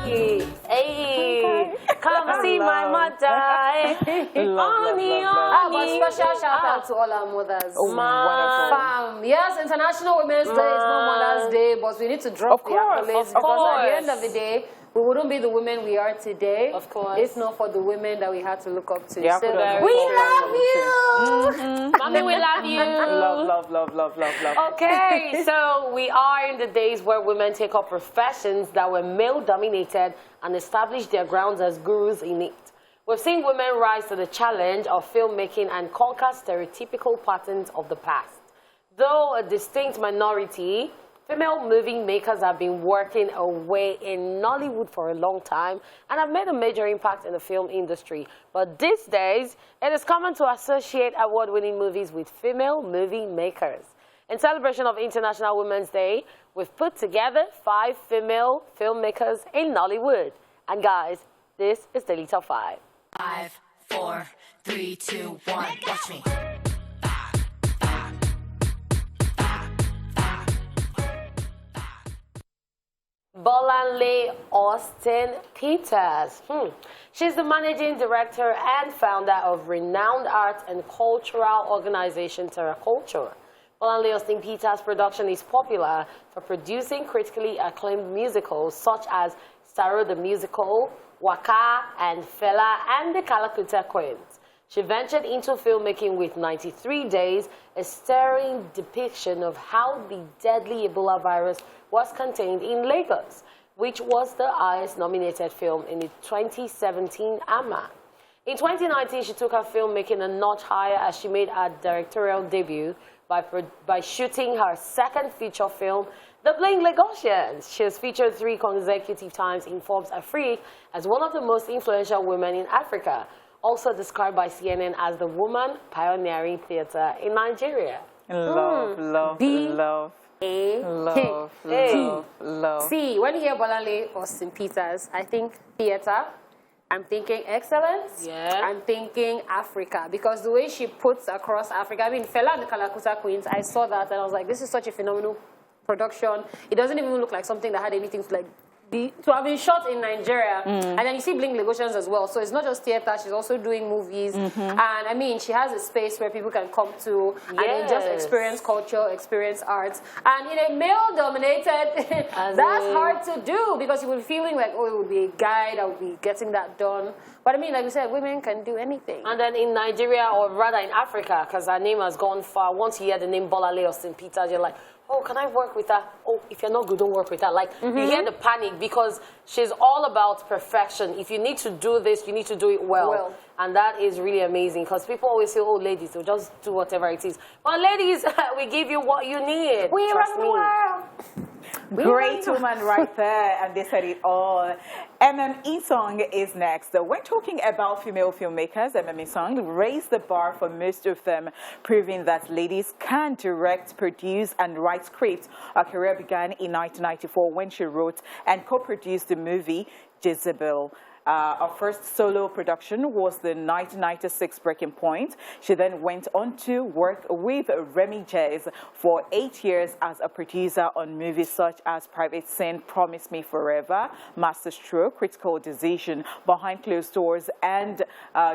Hey, come see my mother. Love. But special shout out to all our mothers. Wonderful. Fam. Yes, International Women's Day is not Mother's Day, but we need to drop the accolades because at the end of the day, we wouldn't be the women we are today. Of course. If not for the women that we had to look up to. Yeah, So, kudos. we love you! Mommy, we love you. Love. Okay, so we are in the days where women take up professions that were male-dominated and establish their grounds as gurus in it. We've seen women rise to the challenge of filmmaking and conquer stereotypical patterns of the past. Though a distinct minority, female movie makers have been working away in Nollywood for a long time and have made a major impact in the film industry. But these days, it is common to associate award-winning movies with female movie makers. In celebration of International Women's Day, we've put together 5 female filmmakers in Nollywood. And guys, this is the Top 5. 5, 4, 3, 2, 1, watch me. Bolanle Austin Peters. She's the managing director and founder of renowned arts and cultural organization TerraCulture. Bolanle Austin Peters' production is popular for producing critically acclaimed musicals such as Saro the Musical, Waka, and Fela and the Kalakuta Queens. She ventured into filmmaking with 93 Days, a stirring depiction of how the deadly Ebola virus was contained in Lagos, which was the highest nominated film in the 2017 AMA. In 2019, she took her filmmaking a notch higher as she made her directorial debut by shooting her second feature film, The Bling Lagosians. She has featured 3 consecutive times in Forbes Afrique as one of the most influential women in Africa, also described by CNN as the woman pioneering theater in Nigeria. Love. Love. See, when you hear Bolale or St. Peter's, I think theater. I'm thinking excellence. Yeah. I'm thinking Africa, because the way she puts across Africa, I mean, Fela and the Kalakuta Queens, I saw that and I was like, this is such a phenomenal production. It doesn't even look like something that had anything to to have been shot in Nigeria. And then you see Bling Lagosians as well. So it's not just theater, she's also doing movies. And I mean, she has a space where people can come to and then just experience culture, experience arts. And in a male-dominated, that's hard to do, because you will be feeling like, oh, it would be a guy that would be getting that done. But I mean, like we said, women can do anything. And then in Nigeria, or rather in Africa, because her name has gone far, once you hear the name Bolale or St. Peter's, you're like, oh, can I work with her? Oh, if you're not good, don't work with her. Like, you hear the panic, because she's all about perfection. If you need to do this, you need to do it well. And that is really amazing, because people always say, oh, ladies, they'll just do whatever it is. But ladies, we give you what you need. We run the world. Great woman right there, and they said it all. Emem Esong is next. When talking about female filmmakers, Emem Esong raised the bar for most of them, proving that ladies can direct, produce, and write scripts. Her career began in 1994 when she wrote and co-produced the movie Jezebel. Her first solo production was the 1996 Breaking Point. She then went on to work with Remy Jazz for 8 years as a producer on movies such as Private Sin, Promise Me Forever, Masterstroke, Critical Decision, Behind Closed Doors, and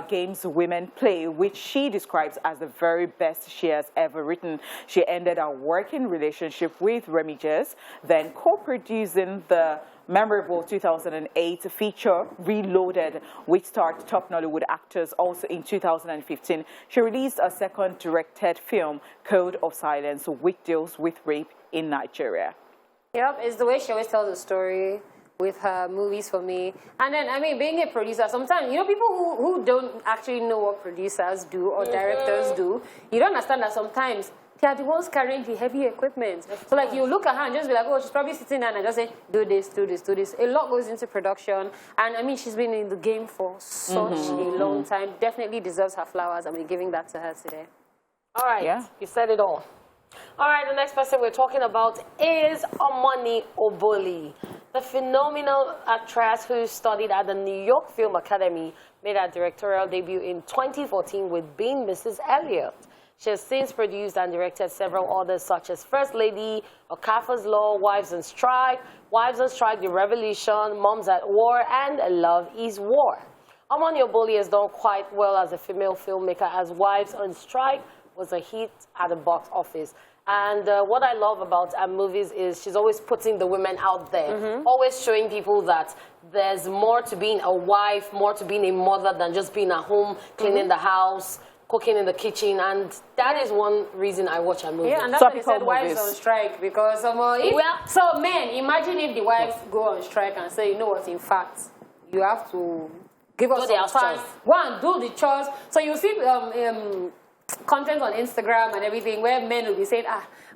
Games Women Play, which she describes as the very best she has ever written. She ended a working relationship with Remy Jazz, then co-producing the memorable 2008 feature Reloaded, which starred top Nollywood actors. Also in 2015, she released a second directed film, Code of Silence, which deals with rape in Nigeria. Yep, it's the way she always tells the story with her movies for me. And then, I mean, being a producer, sometimes, you know, people who don't actually know what producers do or directors do, you don't understand that sometimes they are the ones carrying the heavy equipment. So, like, you look at her and just be like, oh, she's probably sitting there and just say, do this, do this, do this. A lot goes into production. And, I mean, she's been in the game for such a long time. Definitely deserves her flowers, and we're giving that to her today. All right. You said it all. All right, the next person we're talking about is Omani Oboli. The phenomenal actress who studied at the New York Film Academy made her directorial debut in 2014 with Being Mrs. Elliot. She has since produced and directed several others such as First Lady, Okafor's Law, Wives on Strike, The Revolution, Moms at War, and Love is War. Omani Oboli has done quite well as a female filmmaker, as Wives on Strike was a hit at the box office. And what I love about her movies is she's always putting the women out there, always showing people that there's more to being a wife, more to being a mother than just being at home, cleaning the house, cooking in the kitchen, and that is one reason I watch her movies. Yeah, and that's why they said wives on strike, because so men, imagine if the wives go on strike and say, you know what, in fact, you have to give us some time. Go and do the chores. So you see content on Instagram and everything where men will be saying,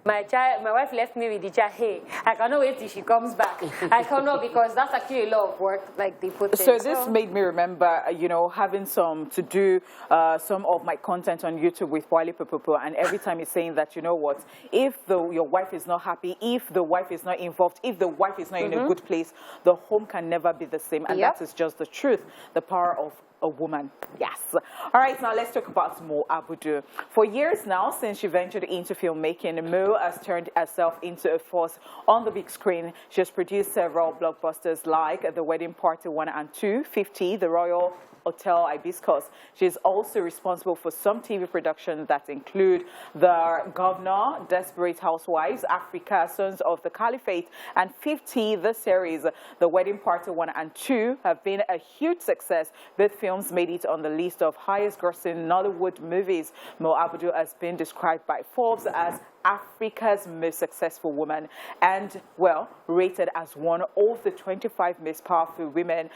my wife left me with the child. Hey, I cannot wait till she comes back. I cannot, because that's actually a lot of work, like they put in. So this made me remember, you know, having some of my content on YouTube with Wale Popopo, and every time he's saying that, you know what, if your wife is not happy, if the wife is not involved, if the wife is not in a good place, the home can never be the same, and that is just the truth, the power of a woman. Yes. All right, now let's talk about Mo Abudu. For years now, since she ventured into filmmaking, Mo has turned herself into a force on the big screen. She has produced several blockbusters like The Wedding Party 1 and 2, 50, The Royal Hotel Hibiscus. She is also responsible for some TV productions that include The Governor, Desperate Housewives, Africa, Sons of the Caliphate, and 50, the series. The Wedding Party 1 and 2 have been a huge success. Both films made it on the list of highest-grossing Nollywood movies. Mo Abudu has been described by Forbes as Africa's most successful woman and, well, rated as one of the 25 most powerful women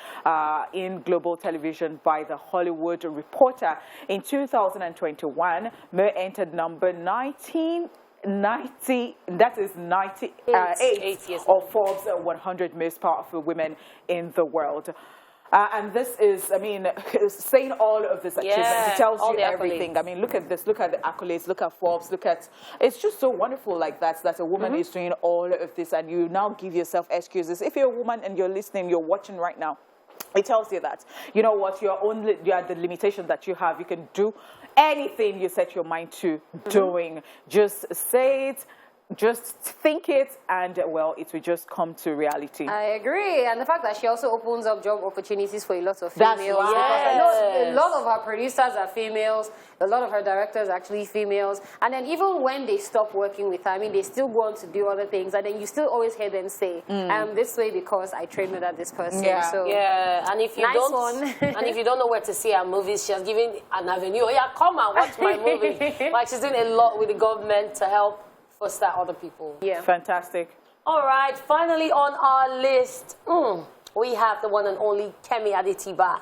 in global television by The Hollywood Reporter. In 2021, Mo entered number 98 of Forbes 100 most powerful women in the world. And this is, I mean, saying all of this achievement, it tells you everything. I mean, look at this, look at the accolades, look at Forbes, look at, it's just so wonderful like that a woman is doing all of this, and you now give yourself excuses. If you're a woman and you're listening, you're watching right now, it tells you that, you know what, you are the limitation that you have. You can do anything you set your mind to doing. Just say it. Just think it, and well, it will just come to reality. I agree, and the fact that she also opens up job opportunities for a lot of females. That's I know a lot of her producers are females, a lot of her directors are actually females, and then even when they stop working with her, I mean, they still go on to do other things, and then you still always hear them say, "I'm this way because I trained with this person." Yeah. So and if you and if you don't know where to see her movies, she has given an avenue. Oh yeah, come and watch my movie. Like she's doing a lot with the government to help foster other people. Yeah. Fantastic. All right, finally on our list, we have the one and only Kemi Aditiba.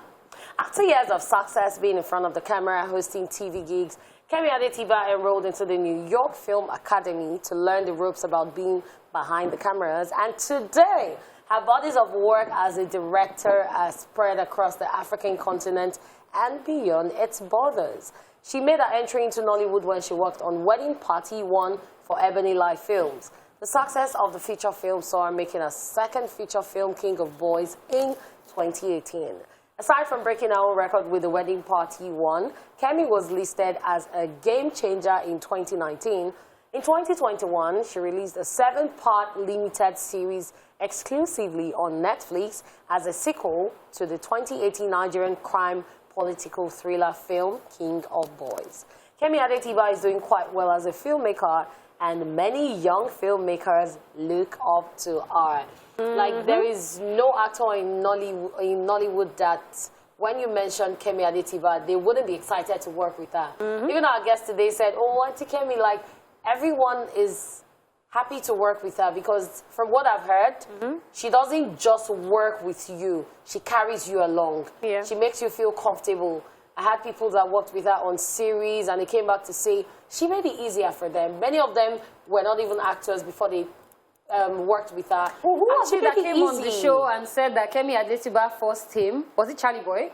After years of success being in front of the camera, hosting TV gigs, Kemi Aditiba enrolled into the New York Film Academy to learn the ropes about being behind the cameras. And today, her bodies of work as a director are spread across the African continent and beyond its borders. She made her entry into Nollywood when she worked on Wedding Party 1 for Ebony Life Films. The success of the feature film saw her making her second feature film, King of Boys, in 2018. Aside from breaking her own record with the Wedding Party 1, Kemi was listed as a game changer in 2019. In 2021, she released a 7-part limited series exclusively on Netflix as a sequel to the 2018 Nigerian crime political thriller film, King of Boys. Kemi Aditiba is doing quite well as a filmmaker, and many young filmmakers look up to her. Like, there is no actor in Nollywood that, when you mention Kemi Aditiba, they wouldn't be excited to work with her. Even our guest today said, oh, Auntie Kemi, like, everyone is happy to work with her because, from what I've heard, she doesn't just work with you. She carries you along. Yeah. She makes you feel comfortable. I had people that worked with her on series, and they came back to say she made it easier for them. Many of them were not even actors before they worked with her. Who was it that came on the show and said that Kemi Aditiba forced him? Was it Charlie Boy?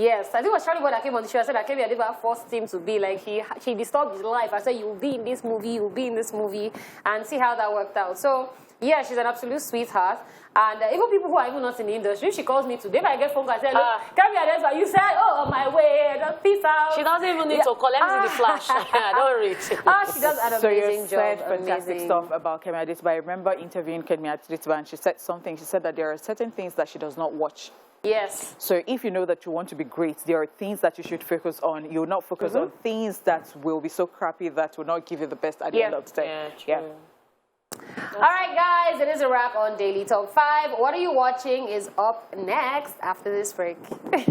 Yes, I think it was Charlie Boy that came on the show and said that Kemi Aditiba forced him to be like, she disturbed his life. I said, you'll be in this movie, you'll be in this movie, and see how that worked out. So, yeah, she's an absolute sweetheart. And even people who are even not in the industry, she calls me today, if I get phone call, I say, look, Kemi Aditiba, you said, oh, on my way, peace out. She doesn't even need to collect the flash. I don't reach. She does an amazing job. So you said fantastic stuff about Kemi Aditiba. I remember interviewing Kemi Aditiba, and she said something. She said that there are certain things that she does not watch. Yes. So if you know that you want to be great, there are things that you should focus on. You will not focus on things that will be so crappy that will not give you the best at the end of the day. Yeah. All right, guys, it is a wrap on Daily Top 5. What are you watching is up next after this break. Hey!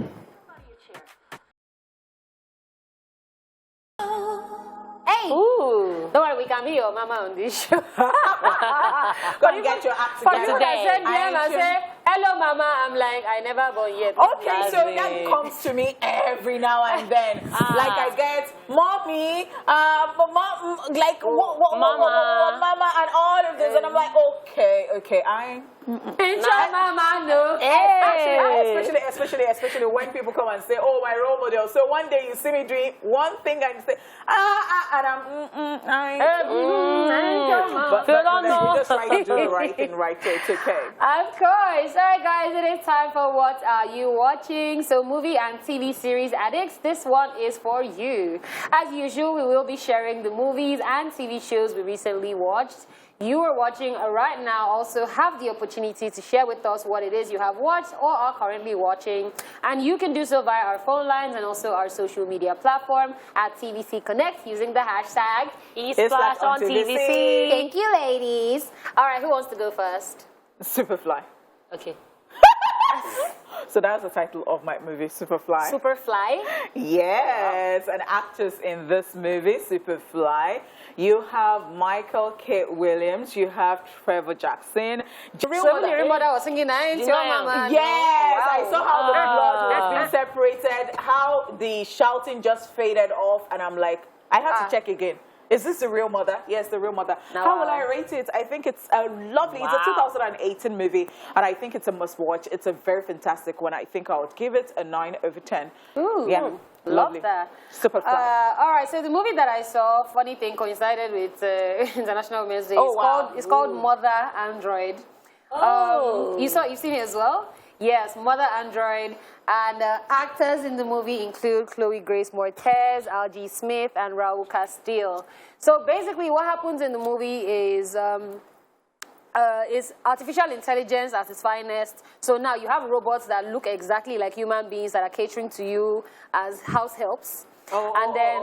Ooh. Don't worry, we can be your mama on this show. Go and get your act For together. you that send DM and say, hello, mama, I'm like, I never born yet. Okay, so that comes to me every now and then. Like I get, mommy, mama, and all of this. And I'm like, okay, mama, no. Especially when people come and say, oh, my role model. So one day you see me doing one thing and you say, and I'm, but you just try to do the right thing, right? So it's okay. Of course. All right, guys, it is time for What Are You Watching? So, movie and TV series addicts, this one is for you. As usual, we will be sharing the movies and TV shows we recently watched. You are watching right now also have the opportunity to share with us what it is you have watched or are currently watching. And you can do so via our phone lines and also our social media platform at TVC Connect using the hashtag ESplash on TVC. Thank you, ladies. All right, who wants to go first? Superfly. Okay. So that's the title of my movie, Superfly. Superfly? Yes, an actress in this movie, Superfly. You have Michael K. Williams. You have Trevor Jackson. So your mother was singing Mama. Yes, wow. I saw how the blood was being separated, how the shouting just faded off, and I'm like, I had to check again. Is this the real mother? Yes, the real mother. No. How will I rate it? I think it's a lovely, it's a 2018 movie, and I think it's a must-watch. It's a very fantastic one. I think I would give it a 9 over 10. Ooh, yeah, love that. Super fly. All right, so the movie that I saw, funny thing, coincided with International Women's Day. Oh, wow. It's called Mother Android. You've seen it as well? Yes, Mother Android. And actors in the movie include Chloe Grace Moretz, Algie Smith, and Raul Castillo. So basically what happens in the movie is artificial intelligence at its finest. So now you have robots that look exactly like human beings that are catering to you as house helps. And then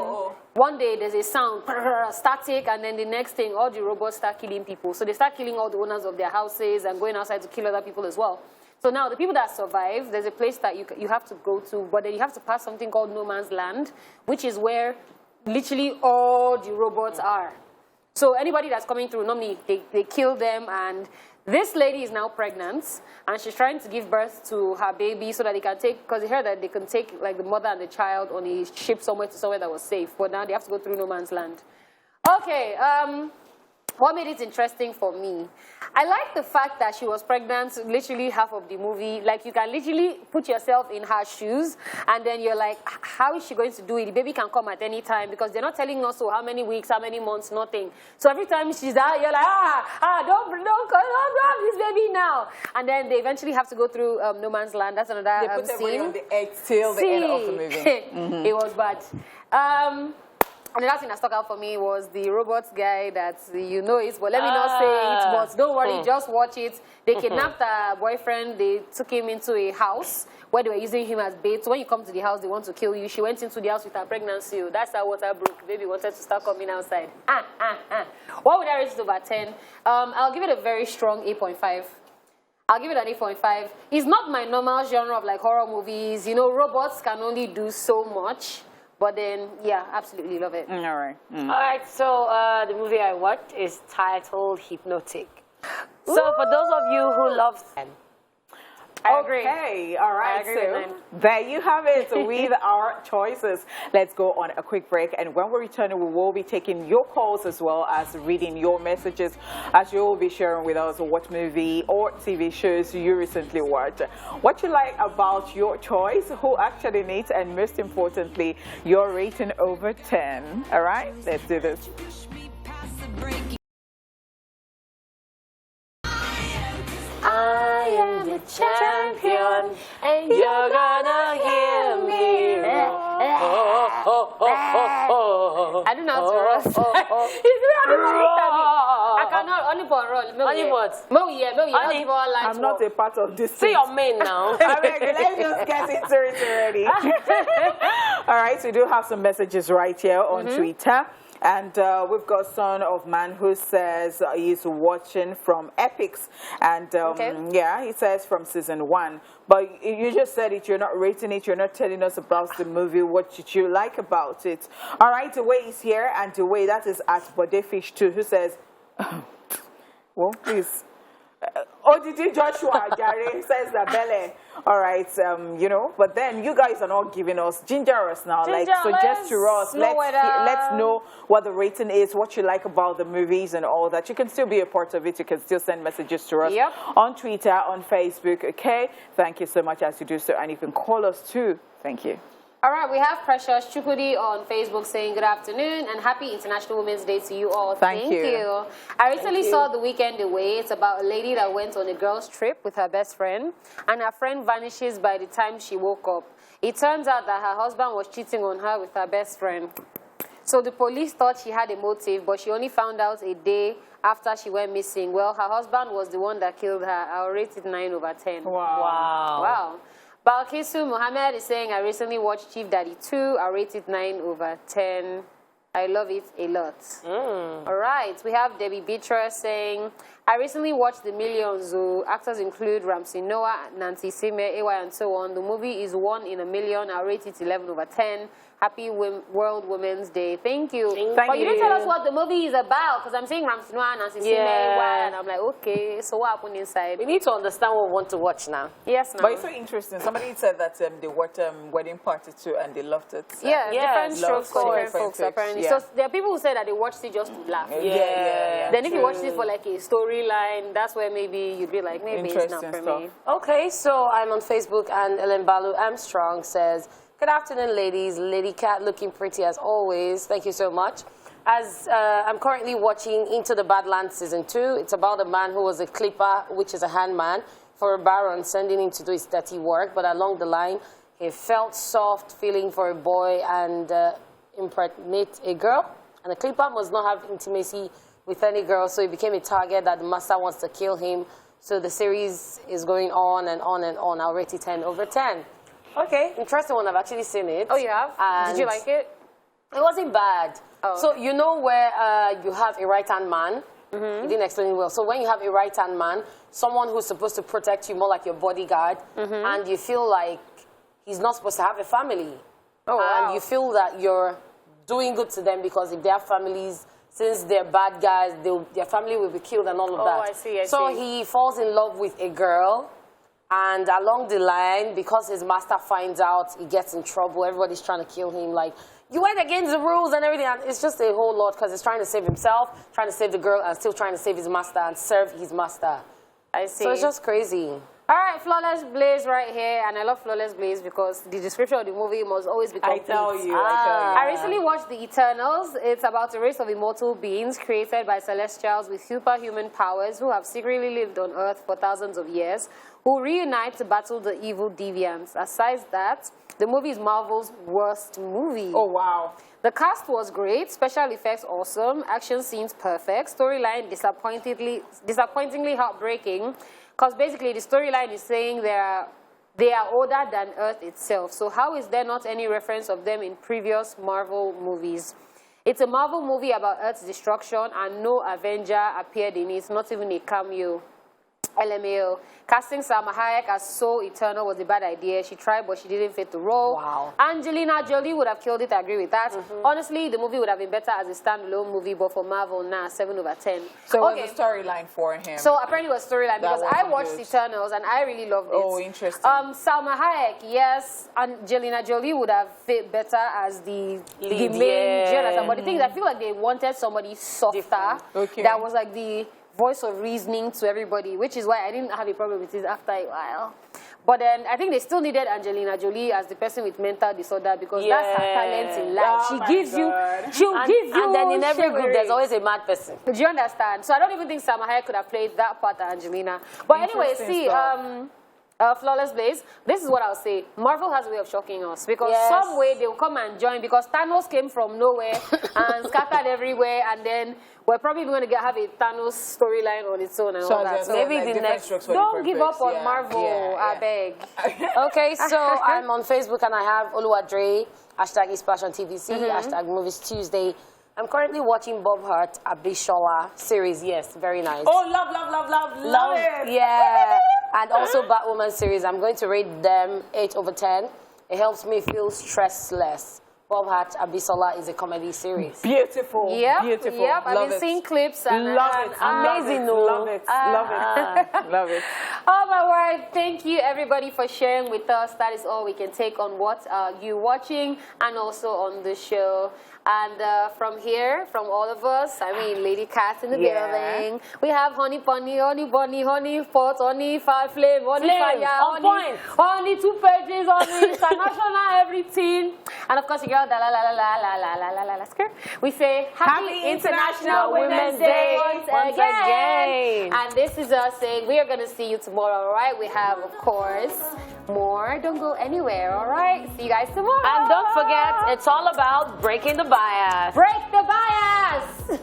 one day there's a sound, static, and then the next thing, all the robots start killing people. So they start killing all the owners of their houses and going outside to kill other people as well. So now the people that survive, there's a place that you have to go to, but then you have to pass something called No Man's Land, which is where literally all the robots are. So anybody that's coming through, normally they kill them, and this lady is now pregnant, and she's trying to give birth to her baby so that they can take, because they heard that they can take like the mother and the child on a ship somewhere to somewhere that was safe, but now they have to go through No Man's Land. Okay, what made it interesting for me? I like the fact that she was pregnant literally half of the movie. Like, you can literally put yourself in her shoes, and then you're like, how is she going to do it? The baby can come at any time, because they're not telling us so how many weeks, how many months, nothing. So every time she's out, you're like, don't have this baby now. And then they eventually have to go through No Man's Land. That's another They put everybody scene. on the edge till the end of the movie. It was bad. And the last thing that stuck out for me was the robots guy that you know it, but let me not say it, but don't worry, just watch it. They kidnapped her boyfriend, they took him into a house where they were using him as bait. So when you come to the house, they want to kill you. She went into the house with her pregnancy. That's how water broke. Baby wanted to start coming outside. What would I rate it over 10? I'll give it a very strong 8.5. I'll give it an 8.5. It's not my normal genre of like horror movies. You know, robots can only do so much. But then, yeah, absolutely love it. All right. All right, so the movie I watched is titled Hypnotic. So for those of you who love them, I agree. Okay, all right. I agree with So there you have it with our choices. Let's go on a quick break, and when we return, we will be taking your calls as well as reading your messages, as you will be sharing with us what movie or TV shows you recently watched, what you like about your choice, who actually needs, and most importantly, your rating over 10. All right, let's do this. I am the champion, and you're gonna hear me. I do not roll. I cannot only for roll. Only what? I'm not a part of this. See your main now. All right, let's just get into it already. All right, we do have some messages right here on Twitter. And we've got Son of Man who says he's watching from Epics. And yeah, he says from season 1. But you just said it, you're not rating it, you're not telling us about the movie, what did you like about it. All right, the way is here, and the way that is at Bodefish too, who says, well, please. ODD Joshua Jare says that Bele. All right, you know, but then you guys are not giving us ginger us now. Like, suggest to us. Let's know what the rating is, what you like about the movies and all that. You can still be a part of it. You can still send messages to us on Twitter, on Facebook. Okay, thank you so much as you do so, and you can call us too. Thank you. All right, we have Precious Chukudi on Facebook saying good afternoon and happy International Women's Day to you all. Thank you. I recently saw The Weekend Away. It's about a lady that went on a girls' trip with her best friend, and her friend vanishes by the time she woke up. It turns out that her husband was cheating on her with her best friend. So the police thought she had a motive, but she only found out a day after she went missing. Well, her husband was the one that killed her. I'll rate it 9 over 10. Wow. Balkisu Mohammed is saying, I recently watched Chief Daddy 2. I rate it 9 over 10. I love it a lot. All right. We have Debbie Beatrice saying, I recently watched The Millions. Actors include Ramsey Noah, Nancy Sime, AY, and so on. The movie is 1 in a million. I rate it 11 over 10. Happy World Women's Day. Thank you. Thank but you didn't you. tell us what the movie is about, because I'm seeing Ramsinwa and Sissy and I'm like, okay, so what happened inside? We need to understand what we want to watch now. Yes, now. But it's so interesting. Somebody said that they watched Wedding Party too and they loved it. Yeah, different strokes for different folks, folks, apparently. yeah. So there are people who say that they watched it just to laugh. Yeah. Then if you watch it for like a storyline, that's where maybe you'd be like, maybe it's not for me. Okay, so I'm on Facebook and Ellen Balu Armstrong says, good afternoon, ladies. Lady Cat looking pretty as always. Thank you so much. As I'm currently watching Into the Badlands Season 2. It's about a man who was a clipper, which is a handman, for a baron, sending him to do his dirty work. But along the line, he felt soft feeling for a boy and impregnate a girl. And the clipper must not have intimacy with any girl, so he became a target that the master wants to kill him. So the series is going on and on and on. I'll rate it 10 over 10. Okay, interesting one. I've actually seen it. Oh, you have? Did you like it? It wasn't bad. Oh. So you know where you have a right-hand man? He didn't explain it well. So when you have a right-hand man, someone who's supposed to protect you more like your bodyguard, and you feel like he's not supposed to have a family. Oh, wow. And you feel that you're doing good to them because if they have families, since they're bad guys, their family will be killed and all of that. I see. So he falls in love with a girl. And along the line, because his master finds out, he gets in trouble. Everybody's trying to kill him. Like, you went against the rules and everything. And it's just a whole lot because he's trying to save himself, trying to save the girl, and still trying to save his master and serve his master. I see. So it's just crazy. All right, Flawless Blaze right here. And I love Flawless Blaze because the description of the movie must always be complete. I tell you. I recently watched The Eternals. It's about a race of immortal beings created by celestials with superhuman powers who have secretly lived on Earth for thousands of years, who reunite to battle the evil deviants. Aside that, the movie is Marvel's worst movie. Oh, wow. The cast was great, special effects awesome, action scenes perfect, storyline disappointingly heartbreaking, because basically the storyline is saying they are older than Earth itself. So how is there not any reference of them in previous Marvel movies? It's a Marvel movie about Earth's destruction and no Avenger appeared in it, not even a cameo. LMAO. Casting Salma Hayek as So Eternal was a bad idea. She tried, but she didn't fit the role. Wow. Angelina Jolie would have killed it. I agree with that. Honestly, the movie would have been better as a standalone movie, but for Marvel, 7 over 10. So what was the storyline for him? So apparently it was storyline because I watched Eternals and I really loved it. Oh, interesting. Salma Hayek, yes, Angelina Jolie would have fit better as the main Jonathan. But the thing is, I feel like they wanted somebody softer that was like the voice of reasoning to everybody, which is why I didn't have a problem with it after a while. But then I think they still needed Angelina Jolie as the person with mental disorder because that's her talent in life. She'll give you. And then in every group, there's always a mad person. Do you understand? So I don't even think Salma Hayek could have played that part of Angelina. But anyway, see, Flawless Blaze, this is what I'll say. Marvel has a way of shocking us because some way they'll come and join because Thanos came from nowhere and scattered everywhere, and then we're probably going to have a Thanos storyline on its own and all that. So maybe the next. Don't give up on Marvel, I beg. Okay, so I'm on Facebook and I have Oluwadre, hashtag #EastPassionTVC, hashtag Movies Tuesday. I'm currently watching Bob Hart Abishola series. Yes, very nice. Oh, love it. Yeah. And also Batwoman series. I'm going to rate them 8 over 10. It helps me feel stressless. Bob Hart Abisola is a comedy series. Beautiful. Yep. Beautiful. Yep. I've Love been it. seeing clips and Love it. Amazing. Love it. Love it. Love it. Oh my word, thank you everybody for sharing with us. That is all we can take on what you're watching and also on the show. And from here, from all of us, I mean Lady Cat in the building. We have Honey Bunny, Honey Bunny, Honey Pot, Honey Fire Flame, Honey Fire, Honey 2 pages, Honey International, everything. And of course, you girl, we say Happy International Women's Day once again. And this is us saying we are going to see you tomorrow, all right? We have, of course, more. Don't go anywhere, all right? See you guys tomorrow. And don't forget, it's all about breaking the bias. Break the bias!